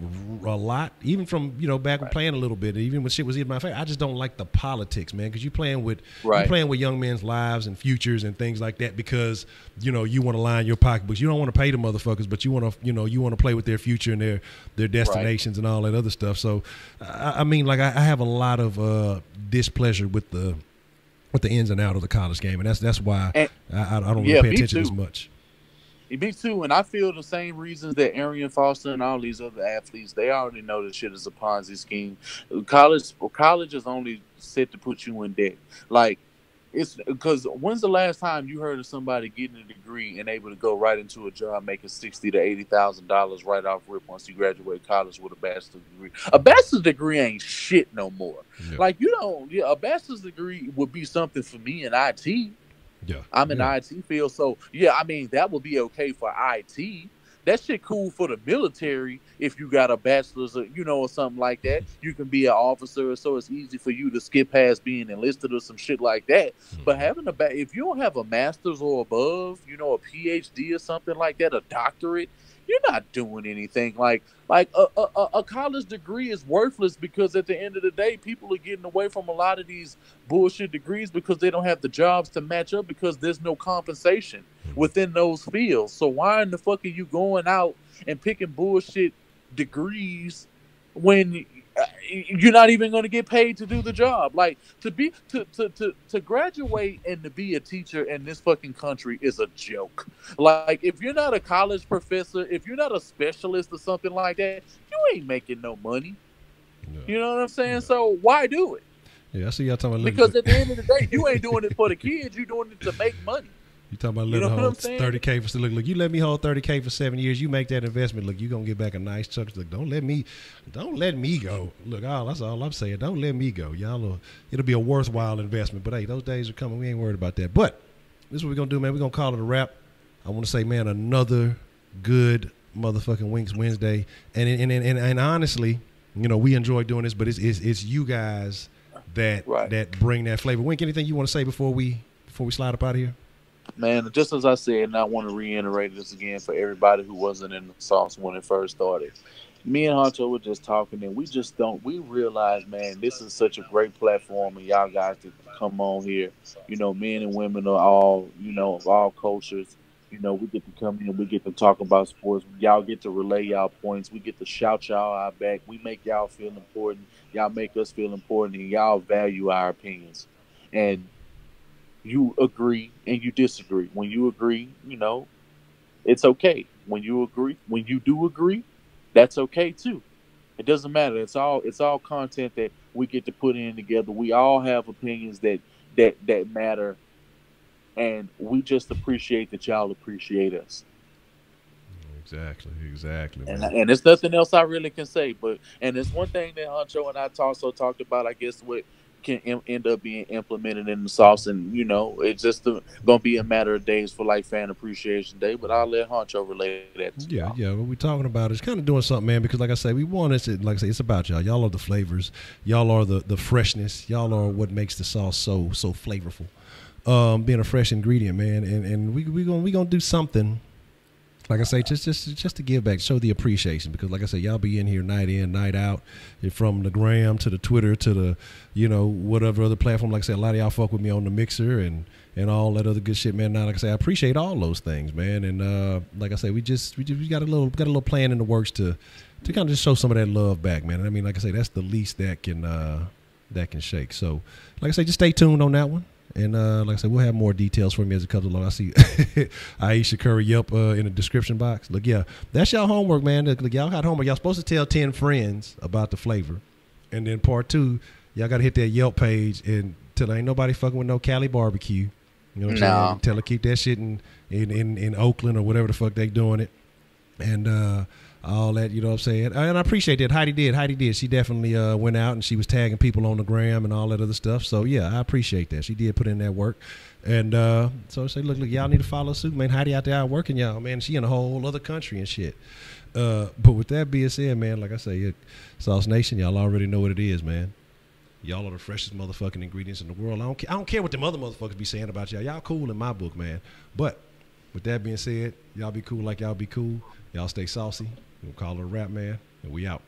a lot, even from, back when playing a little bit, even when shit was in my face. I just don't like the politics, man, because you're playing with young men's lives and futures and things like that because, you want to line your pocketbooks. You don't want to pay the motherfuckers, but you want to play with their future and their destinations and all that other stuff. So, I mean, like, I have a lot of displeasure with the ins and out of the college game, and that's why I don't really pay attention as much. Me too, and I feel the same reasons that Arian Foster and all these other athletes. They already know this shit is a Ponzi scheme. College is only set to put you in debt. Like, it's because when's the last time you heard of somebody getting a degree and able to go right into a job making $60,000 to $80,000 right off rip once you graduate college with a bachelor's degree? A bachelor's degree ain't shit no more. Yeah. Like, a bachelor's degree would be something for me in IT. Yeah, I'm in the IT field, so I mean that would be okay for IT. That shit cool for the military if you got a bachelor's or something like that. You can be an officer, so it's easy for you to skip past being enlisted or some shit like that. Mm-hmm. But having if you don't have a master's or above, a PhD or something like that, a doctorate, you're not doing anything. Like a college degree is worthless because at the end of the day, people are getting away from a lot of these bullshit degrees because they don't have the jobs to match up because there's no compensation within those fields. So why in the fuck are you going out and picking bullshit degrees when you're not even going to get paid to do the job? Like, to graduate and to be a teacher in this fucking country is a joke. Like, if you're not a college professor, if you're not a specialist or something like that, you ain't making no money. No. You know what I'm saying? No. So why do it? Yeah, I see y'all talking about because at the end of the day, you ain't doing it for the kids. You're doing it to make money. You talking about letting hold $30K for look. You let me hold $30K for 7 years. You make that investment. Look, you gonna get back a nice chunk. Look, don't let me go. Look, that's all I'm saying. Don't let me go. It'll be a worthwhile investment. But hey, those days are coming. We ain't worried about that. But this is what we're gonna do, man. We're gonna call it a wrap. I want to say, man, another good motherfucking Winks Wednesday. And honestly, we enjoy doing this, but it's you guys that bring that flavor. Wink, anything you want to say before we slide up out of here? Man, just as I said, and I want to reiterate this again for everybody who wasn't in the sauce when it first started. Me and Honcho were just talking, and we realize, man, this is such a great platform, and y'all guys to come on here. Men and women are all, of all cultures. We get to come in, we get to talk about sports. Y'all get to relay y'all points. We get to shout y'all out back. We make y'all feel important. Y'all make us feel important, and y'all value our opinions. And you agree and you disagree. When you agree, it's okay. When you do agree, that's okay too. It doesn't matter. It's all content that we get to put in together. We all have opinions that matter, and we just appreciate that y'all appreciate us. Exactly. And there's nothing else I really can say. And it's one thing that Honcho and I also talked about, I guess, what can end up being implemented in the sauce, and it's just gonna be a matter of days for like Fan Appreciation Day. But I'll let Honcho relate that to y'all. What we're talking about is kind of doing something, man, because like I say, we want it to, like I say, it's about y'all are the flavors, y'all are the freshness, y'all are what makes the sauce so flavorful, being a fresh ingredient, man. And we gonna do something, like I say, just to give back, show the appreciation, because like I say, y'all be in here night in, night out, from the gram to the Twitter to the, whatever other platform. Like I said, a lot of y'all fuck with me on the Mixer and all that other good shit, man. Now, like I say, I appreciate all those things, man. And like I say, we got a little plan in the works to kind of just show some of that love back, man. And I mean, like I say, that's the least that can shake. So, like I say, just stay tuned on that one. And like I said, we'll have more details from you as it comes along. I see Aisha Curry Yelp in the description box. Look, yeah, that's y'all homework, man. Look, y'all got homework. Y'all supposed to tell 10 friends about the flavor. And then part 2, y'all got to hit that Yelp page and tell ain't nobody fucking with no Cali barbecue. You know what I'm saying? Tell her keep that shit in Oakland or whatever the fuck they doing it. And all that, you know what I'm saying? And I appreciate that. Heidi did. She definitely went out and she was tagging people on the gram and all that other stuff. So, yeah, I appreciate that. She did put in that work. And so I say, look, y'all need to follow suit, man. Heidi out there out working y'all, man. She in a whole other country and shit. But with that being said, man, like I say, Sauce Nation, y'all already know what it is, man. Y'all are the freshest motherfucking ingredients in the world. I don't care what them other motherfuckers be saying about y'all. Y'all cool in my book, man. But with that being said, y'all be cool like y'all be cool. Y'all stay saucy. We'll call it a wrap, man. And we out.